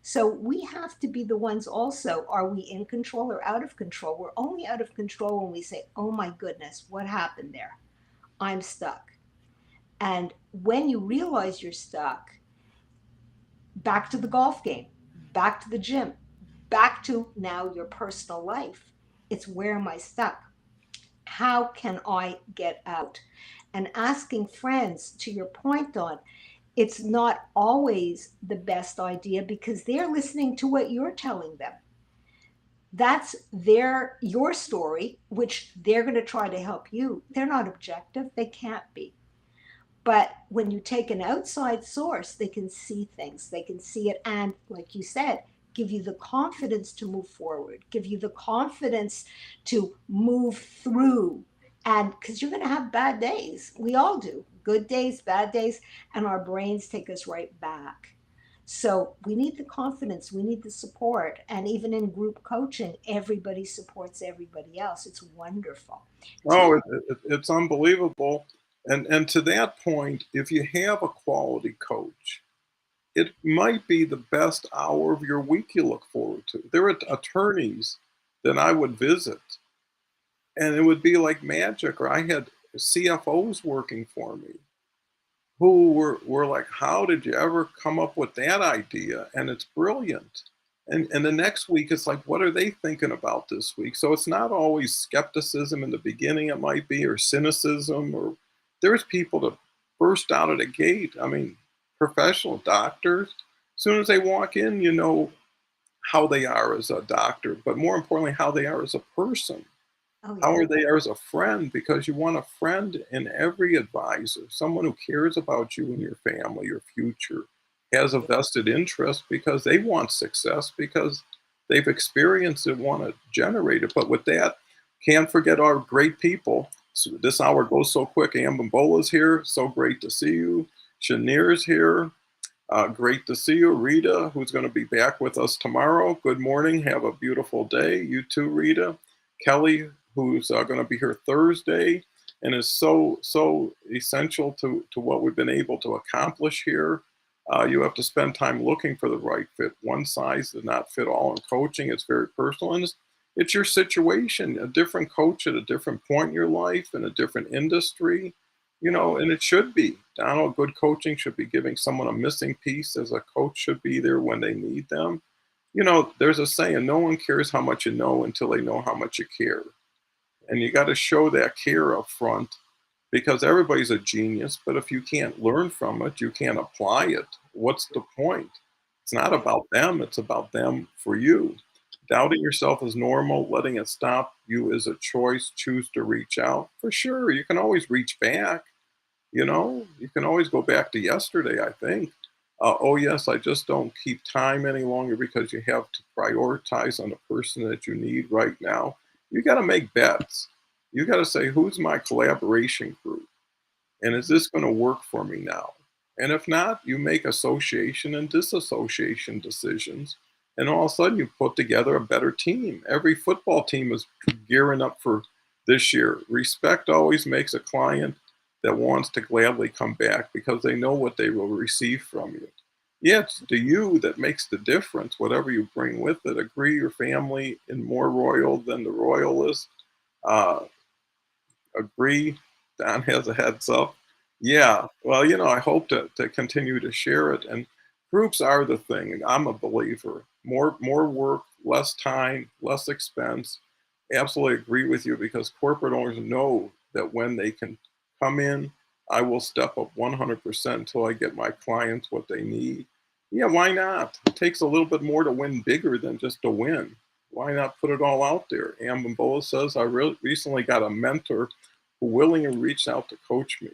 So we have to be the ones also. Are we in control or out of control? We're only out of control when we say, "Oh my goodness, what happened there? I'm stuck." And when you realize you're stuck, back to the golf game, back to the gym, back to now your personal life. It's, where am I stuck? How can I get out? And asking friends, to your point, on, it's not always the best idea because they're listening to what you're telling them. That's your story, which they're going to try to help you. They're not objective, they can't be. But when you take an outside source, they can see things, they can see it, and like you said, give you the confidence to move forward, give you the confidence to move through. And because you're going to have bad days, we all do, good days, bad days, and our brains take us right back. So we need the confidence, we need the support. And even in group coaching, everybody supports everybody else. It's wonderful. Oh, Team. it's unbelievable. And to that point, if you have a quality coach, it might be the best hour of your week you look forward to. There are attorneys that I would visit, and it would be like magic. Or I had CFOs working for me who were like, "How did you ever come up with that idea?" And it's brilliant. And the next week, it's like, what are they thinking about this week? So it's not always skepticism in the beginning, it might be, or cynicism, or there's people that burst out of the gate. I mean, professional doctors, as soon as they walk in, you know how they are as a doctor, but more importantly, how they are as a person. Oh, How yeah. are they as a friend? Because you want a friend in every advisor, someone who cares about you and your family, your future, has a Yeah. vested interest because they want success, because they've experienced it, want to generate it. But with that, can't forget our great people. So this hour goes so quick. Ambambola's here. So great to see you. Shanir's here. Great to see you. Rita, who's going to be back with us tomorrow. Good morning. Have a beautiful day. You too, Rita. Kelly, who's going to be here Thursday and is so essential to what we've been able to accomplish here. You have to spend time looking for the right fit. One size does not fit all in coaching. It's very personal, and it's your situation. A different coach at a different point in your life in a different industry, and it should be. Donald, good coaching should be giving someone a missing piece, as a coach should be there when they need them. There's a saying, no one cares how much you know until they know how much you care. And you got to show that care up front, because everybody's a genius, but if you can't learn from it, you can't apply it. What's the point? It's not Right. about them, it's about them for you. Doubting yourself is normal. Letting it stop you is a choice. Choose to reach out. For sure, you can always reach back. You can always go back to yesterday, I think. Oh, yes, I just don't keep time any longer, because you have to prioritize on the person that you need right now. You got to make bets. You got to say, who's my collaboration group? And is this going to work for me now? And if not, you make association and disassociation decisions. And all of a sudden, you put together a better team. Every football team is gearing up for this year. Respect always makes a client that wants to gladly come back, because they know what they will receive from you. Yeah, it's the you that makes the difference, whatever you bring with it. Agree your family is more royal than the royalist. Uh, Agree. Don has a heads up. Yeah. Well, I hope to continue to share it. And groups are the thing. I'm a believer. More work, less time, less expense. Absolutely agree with you because corporate owners know that when they can come in, I will step up 100% until I get my clients what they need. Yeah, why not? It takes a little bit more to win bigger than just to win. Why not put it all out there? Ambambola says, I recently got a mentor who willingly reached out to coach me.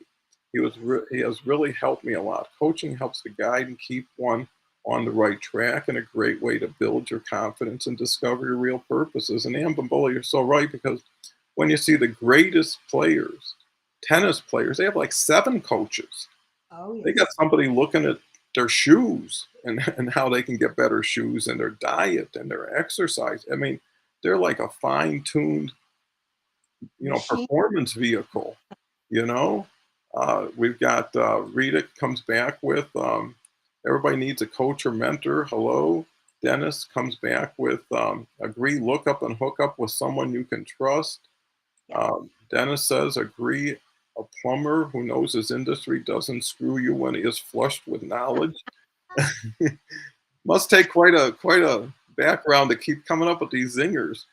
He has really helped me a lot. Coaching helps to guide and keep one on the right track and a great way to build your confidence and discover your real purposes. And Ambambola, you're so right because when you see the greatest players, tennis players, they have like 7 coaches. Oh, They got yes. somebody looking at their shoes and how they can get better shoes and their diet and their exercise. I mean, they're like a fine-tuned, Machine. performance vehicle, you know? We've got Rita comes back with everybody needs a coach or mentor. Hello. Dennis comes back with agree, look up and hook up with someone you can trust. Yep. Dennis says agree, a plumber who knows his industry doesn't screw you when he is flushed with knowledge. Must take quite a background to keep coming up with these zingers.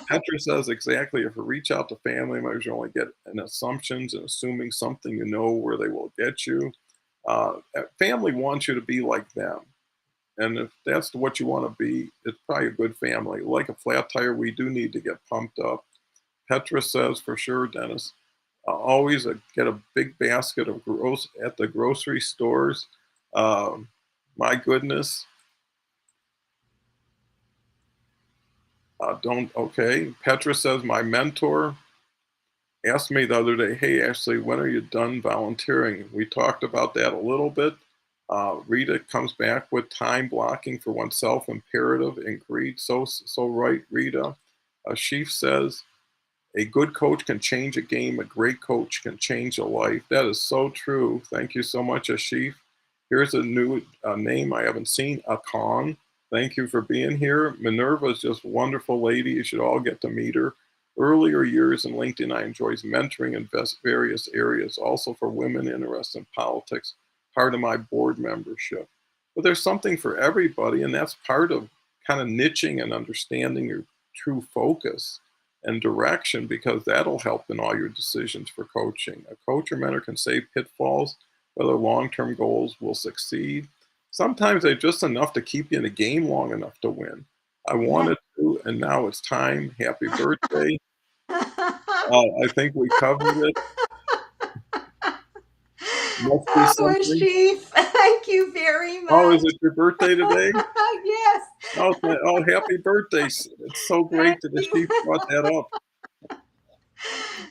Petra says exactly. If you reach out to family members, you only get an assumptions and assuming something you know where they will get you. Family wants you to be like them, and if that's what you want to be, it's probably a good family. Like a flat tire, we do need to get pumped up. Petra says for sure, Dennis. Always get a big basket of gross at the grocery stores. Um, my goodness, don't okay. Petra says my mentor asked me the other day, "Hey Ashley, when are you done volunteering?" We talked about that a little bit. Rita comes back with time blocking for oneself, imperative and greed. So right, Rita. Sheaf says a good coach can change a game. A great coach can change a life. That is so true. Thank you so much, Ashif. Here's a new name I haven't seen, Akan. Thank you for being here. Minerva is just a wonderful lady. You should all get to meet her. Earlier years in LinkedIn, I enjoys mentoring in various areas, also for women interested in politics, part of my board membership. But there's something for everybody, and that's part of kind of niching and understanding your true focus and direction because that'll help in all your decisions for coaching. A coach or mentor can save pitfalls, whether long term goals will succeed. Sometimes they're just enough to keep you in a game long enough to win. I Yeah. wanted to, and now it's time. Happy birthday. I think we covered it. Must be Oh, something. Chief, thank you very Oh, is much. it your birthday today? Yes. Oh, happy birthday. It's so Thank great that the you. chief brought that up.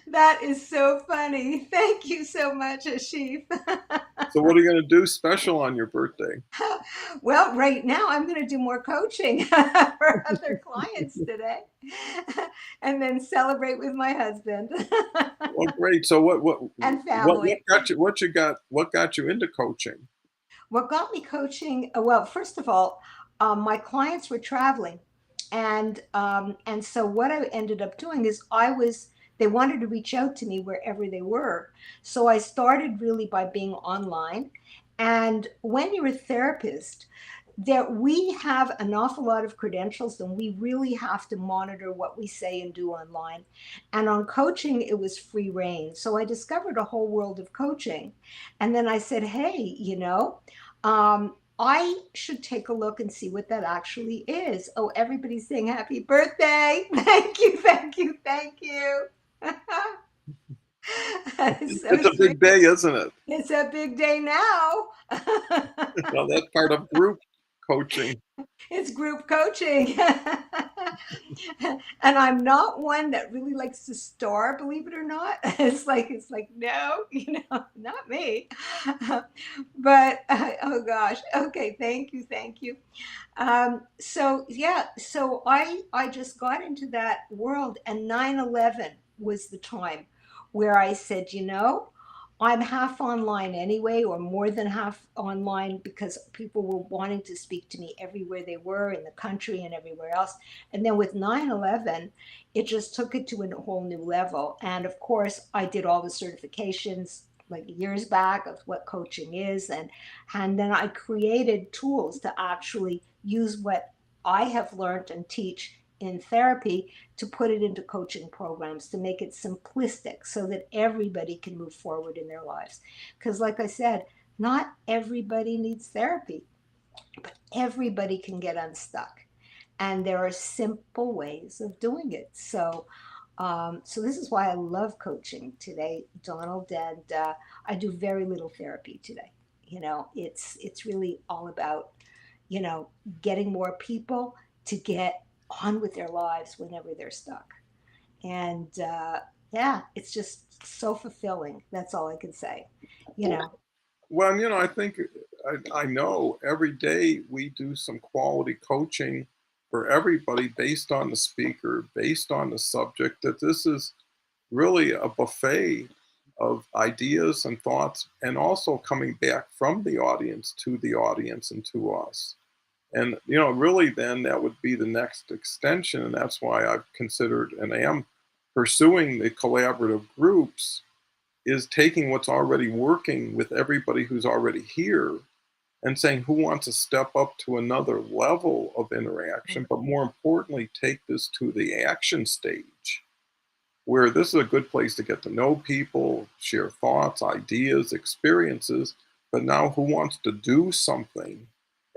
That is so funny. Thank you so much, Ashif. So, what are you going to do special on your birthday? Well, right now I'm going to do more coaching for other clients today and then celebrate with my husband Well, great. So and what family. got you what got you into coaching? What got me coaching? Well, first of all, my clients were traveling, and so what I ended up doing is they wanted to reach out to me wherever they were, so I started really by being online. And when you're a therapist, there we have an awful lot of credentials, and we really have to monitor what we say and do online. And on coaching, it was free reign. So I discovered a whole world of coaching, and then I said, hey, I should take a look and see what that actually is. Oh, everybody's saying happy birthday. Thank you, thank you, thank you. That is so It's a sweet. big day, isn't it? It's a big day now. Well, that's part of group coaching. It's group coaching. And I'm not one that really likes to star, believe it or not. It's like no, not me. But oh gosh. Okay, thank you. So yeah, so I just got into that world, and 9/11 was the time where I said, I'm half online anyway, or more than half online, because people were wanting to speak to me everywhere they were in the country and everywhere else. And then with 9/11, it just took it to a whole new level. And of course, I did all the certifications like years back of what coaching is. And then I created tools to actually use what I have learned and teach in therapy to put it into coaching programs to make it simplistic so that everybody can move forward in their lives. Because, like I said, not everybody needs therapy, but everybody can get unstuck. And there are simple ways of doing it. So this is why I love coaching today, Donald. And I do very little therapy today. It's really all about you know, getting more people to get on with their lives whenever they're stuck. And yeah, it's just so fulfilling. That's all I can say. You know, Well, I think I know every day we do some quality coaching for everybody based on the speaker, based on the subject, that this is really a buffet of ideas and thoughts, and also coming back from the audience to the audience and to us. And, really then that would be the next extension. And that's why I've considered and am pursuing the collaborative groups, is taking what's already working with everybody who's already here and saying who wants to step up to another level of interaction, but more importantly, take this to the action stage, where this is a good place to get to know people, share thoughts, ideas, experiences. But now who wants to do something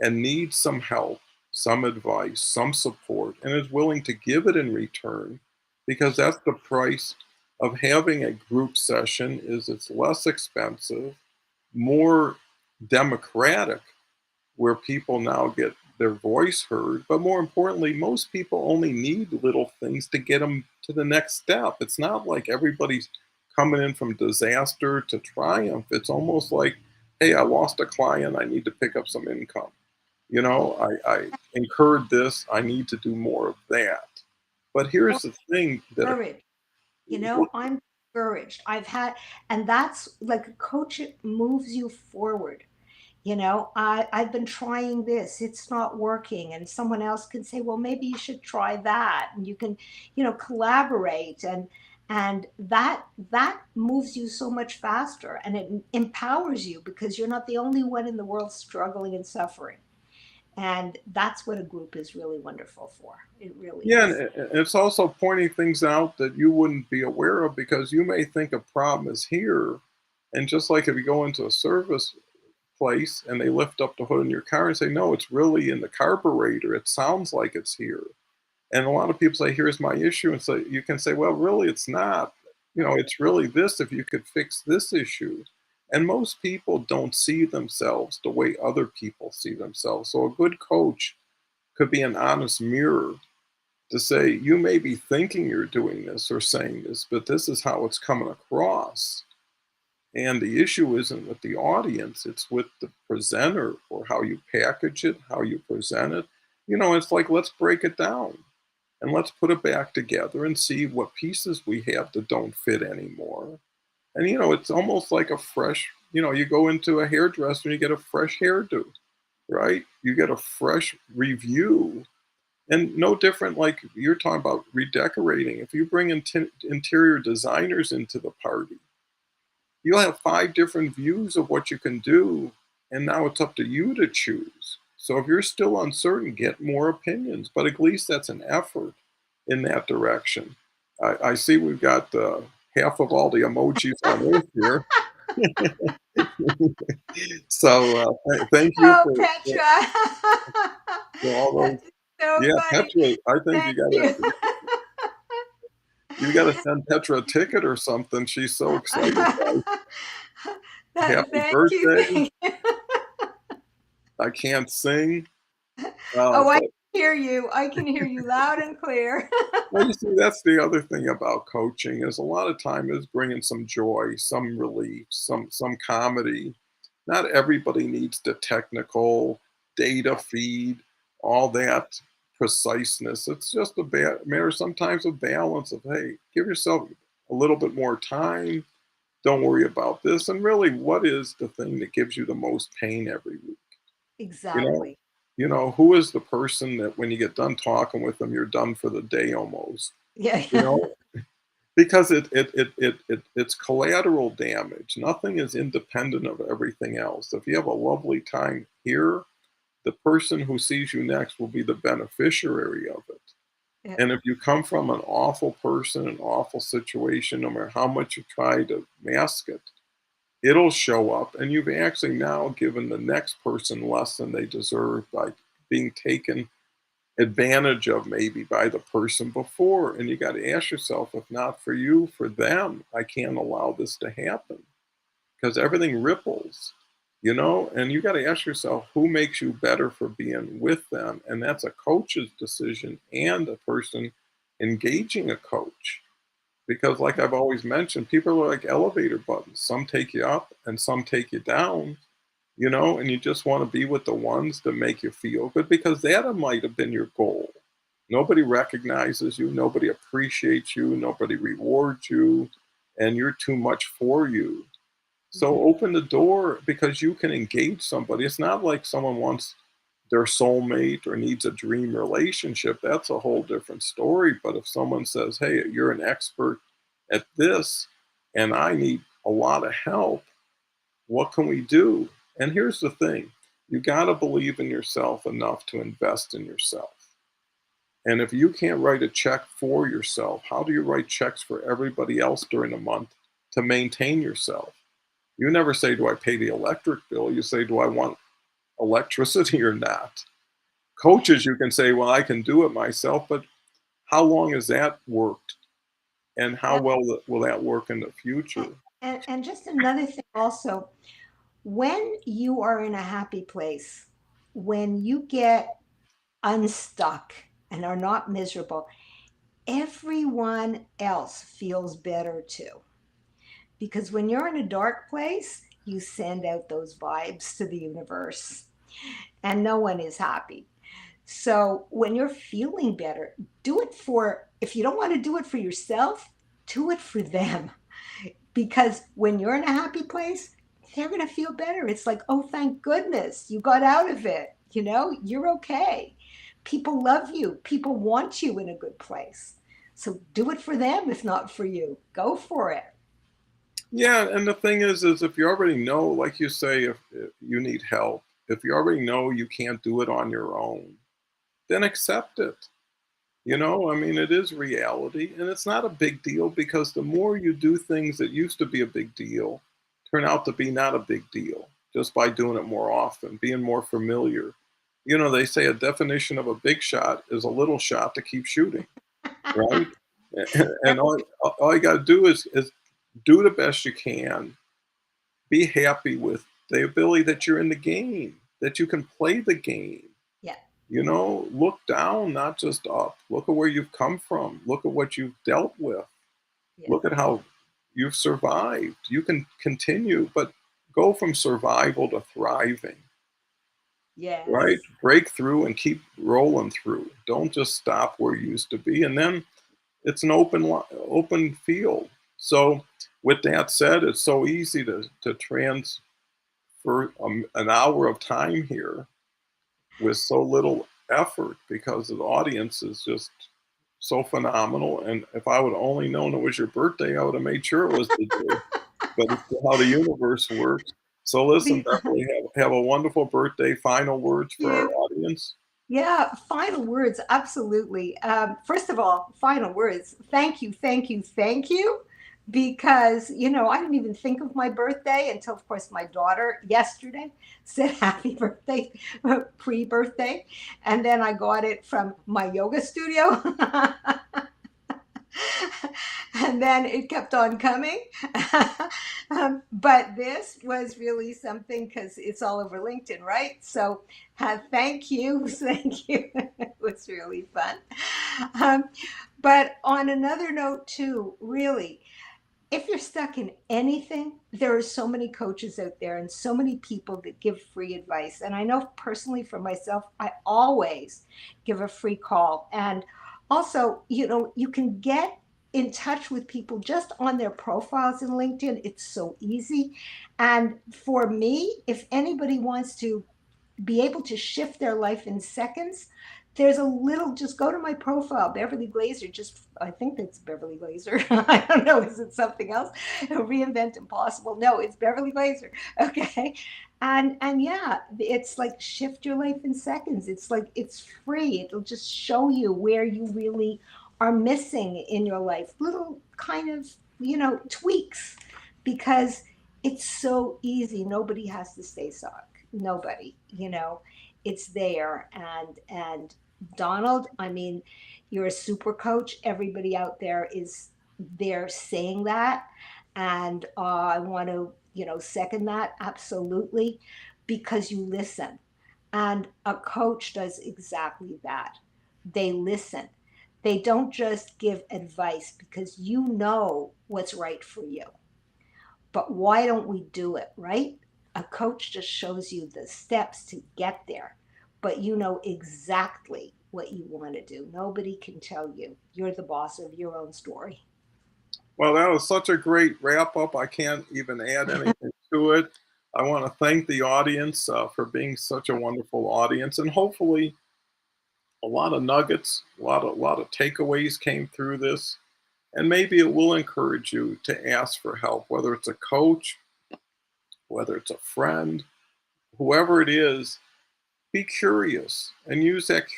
and needs some help, some advice, some support, and is willing to give it in return? Because that's the price of having a group session, is it's less expensive, more democratic, where people now get their voice heard. But more importantly, most people only need little things to get them to the next step. It's not like everybody's coming in from disaster to triumph. It's almost like, hey, I lost a client, I need to pick up some income. I incurred this, I need to do more of that. But here's the thing that, courage. I'm discouraged. And that's like a coach, it moves you forward. I've been trying this, it's not working. And someone else can say, well, maybe you should try that. And you can, collaborate. And that moves you so much faster, and it empowers you because you're not the only one in the world struggling and suffering. And that's what a group is really wonderful for. It really yeah, and is. it's also pointing things out that you wouldn't be aware of, because you may think a problem is here. And just like if you go into a service place and they lift up the hood in your car and say, no, it's really in the carburetor, it sounds like it's here. And a lot of people say, here's my issue. And so you can say, well, really, it's not. It's really this, if you could fix this issue. And most people don't see themselves the way other people see themselves. So a good coach could be an honest mirror to say, you may be thinking you're doing this or saying this, but this is how it's coming across. And the issue isn't with the audience, it's with the presenter, or how you package it, how you present it. It's like, let's break it down and let's put it back together and see what pieces we have that don't fit anymore. And, it's almost like a fresh, you go into a hairdresser and you get a fresh hairdo, right? You get a fresh review. And no different, like you're talking about redecorating. If you bring interior designers into the party, you'll have 5 different views of what you can do, and now it's up to you to choose. So if you're still uncertain, get more opinions, but at least that's an effort in that direction. I see we've got half of all the emojis on Earth here. So thank you Oh, for Petra. all those. That's so Yeah, funny. Petra, I think Thank you. you gotta send Petra a ticket or something. She's so excited. Happy Thank you. birthday. Thank you. I can't sing, Oh, I but can hear you. I can hear you loud and clear. well, you see, that's the other thing about coaching, is a lot of time is bringing some joy, some relief, some comedy. Not everybody needs the technical data feed, all that preciseness. It's just a matter sometimes of balance of, hey, give yourself a little bit more time Don't worry about this. And really, what is the thing that gives you the most pain every week? You know, Exactly. who is the person that when you get done talking with them, you're done for the day almost? You Yeah. know, because it's collateral damage. Nothing is independent of everything else. If you have a lovely time here, the person who sees you next will be the beneficiary of it. Yeah. And if you come from an awful person, an awful situation, no matter how much you try to mask it, it'll show up. And you've actually now given the next person less than they deserve by being taken advantage of maybe by the person before. And you got to ask yourself, if not for you, for them, I can't allow this to happen because everything ripples, and you got to ask yourself who makes you better for being with them. And that's a coach's decision and a person engaging a coach. Because, like I've always mentioned, people are like elevator buttons. Some take you up and some take you down, and you just want to be with the ones that make you feel good because that might have been your goal. Nobody recognizes you, nobody appreciates you, nobody rewards you, and you're too much for you. So Mhm. open the door because you can engage somebody. It's not like someone wants their soulmate or needs a dream relationship. That's a whole different story. But if someone says, hey, you're an expert at this and I need a lot of help, what can we do? And here's the thing, you got to believe in yourself enough to invest in yourself. And if you can't write a check for yourself, how do you write checks for everybody else during a month to maintain yourself? You never say, do I pay the electric bill? You say, do I want electricity or not? Coaches, you can say, well, I can do it myself, but how long has that worked? And how Yeah. well will that work in the future? And just another thing also, when you are in a happy place, when you get unstuck and are not miserable, everyone else feels better too. Because when you're in a dark place, you send out those vibes to the universe and no one is happy. So when you're feeling better, do it for, if you don't want to do it for yourself, do it for them. Because when you're in a happy place, they're going to feel better. It's like, oh, thank goodness you got out of it. You're okay. People love you, people want you in a good place. So do it for them, if not for you. Go for it. Yeah, and the thing is if you already know, like you say, if you need help, if you already know you can't do it on your own, then accept it. I mean, it is reality, and it's not a big deal because the more you do things that used to be a big deal, turn out to be not a big deal just by doing it more often, being more familiar. They say a definition of a big shot is a little shot to keep shooting, right? And all you got to do is do the best you can. Be happy with the ability that you're in the game, that you can play the game. Yeah. Look down, not just up. Look at where you've come from. Look at what you've dealt with. Yeah. Look at how you've survived. You can continue, but go from survival to thriving, right? Yes. Break through and keep rolling through. Don't just stop where you used to be. And then it's an open field. So, with that said, it's so easy to transfer an hour of time here with so little effort because the audience is just so phenomenal. And if I would only known it was your birthday, I would have made sure it was the day. But it's how the universe works. So listen, The- Beverly, have a wonderful birthday. Final words for our you. audience. Yeah, final words, absolutely. First of all, final words. Thank you, thank you, thank you. Because, I didn't even think of my birthday until, of course, my daughter yesterday said happy birthday, pre birthday. And then I got it from my yoga studio. And then it kept on coming. But this was really something because it's all over LinkedIn, right? So thank you. Thank you. It was really fun. Um, but on another note, too, really, if you're stuck in anything, there are so many coaches out there and so many people that give free advice. And I know personally for myself, I always give a free call. And also, you can get in touch with people just on their profiles in LinkedIn. It's so easy. And for me, if anybody wants to be able to shift their life in seconds, there's a little, just go to my profile, Beverly Glazer. Just, I think it's Beverly Glazer. I don't know, is it something else? Reinvent Impossible. No, it's Beverly Glazer. Okay. And yeah, it's like shift your life in seconds. It's like, it's free. It'll just show you where you really are missing in your life. Little kind of, tweaks, because it's so easy. Nobody has to stay stuck. Nobody, it's there. And Donald, I mean, you're a super coach. Everybody out there is there saying that. And I want to, second that absolutely, because you listen. And a coach does exactly that. They listen. They don't just give advice because you know what's right for you. But why don't we do it, right? A coach just shows you the steps to get there, but you know exactly what you want to do. Nobody can tell you. You're the boss of your own story. Well, that was such a great wrap up. I can't even add anything to it. I want to thank the audience for being such a wonderful audience, and hopefully a lot of nuggets, a lot of takeaways came through this, and maybe it will encourage you to ask for help, whether it's a coach, whether it's a friend, whoever it is. Be curious and use that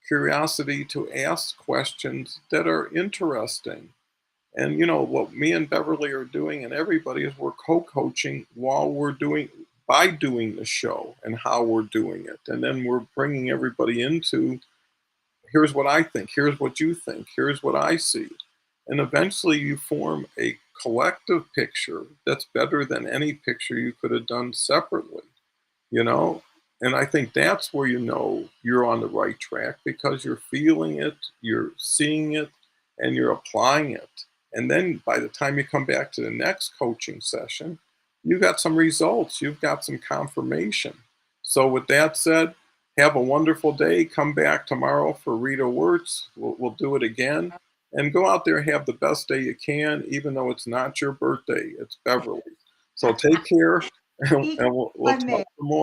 curiosity to ask questions that are interesting. And what me and Beverly are doing, and everybody, is we're co-coaching while we're by doing the show and how we're doing it. And then we're bringing everybody into, here's what I think, here's what you think, here's what I see. And eventually you form a collective picture that's better than any picture you could have done separately, And I think that's where you're on the right track, because you're feeling it, you're seeing it, and you're applying it. And then by the time you come back to the next coaching session, you got some results, you've got some confirmation. So with that said, have a wonderful day. Come back tomorrow for Rita Wirtz. We'll do it again. And go out there and have the best day you can, even though it's not your birthday, it's Beverly. So take care, and we'll talk some more.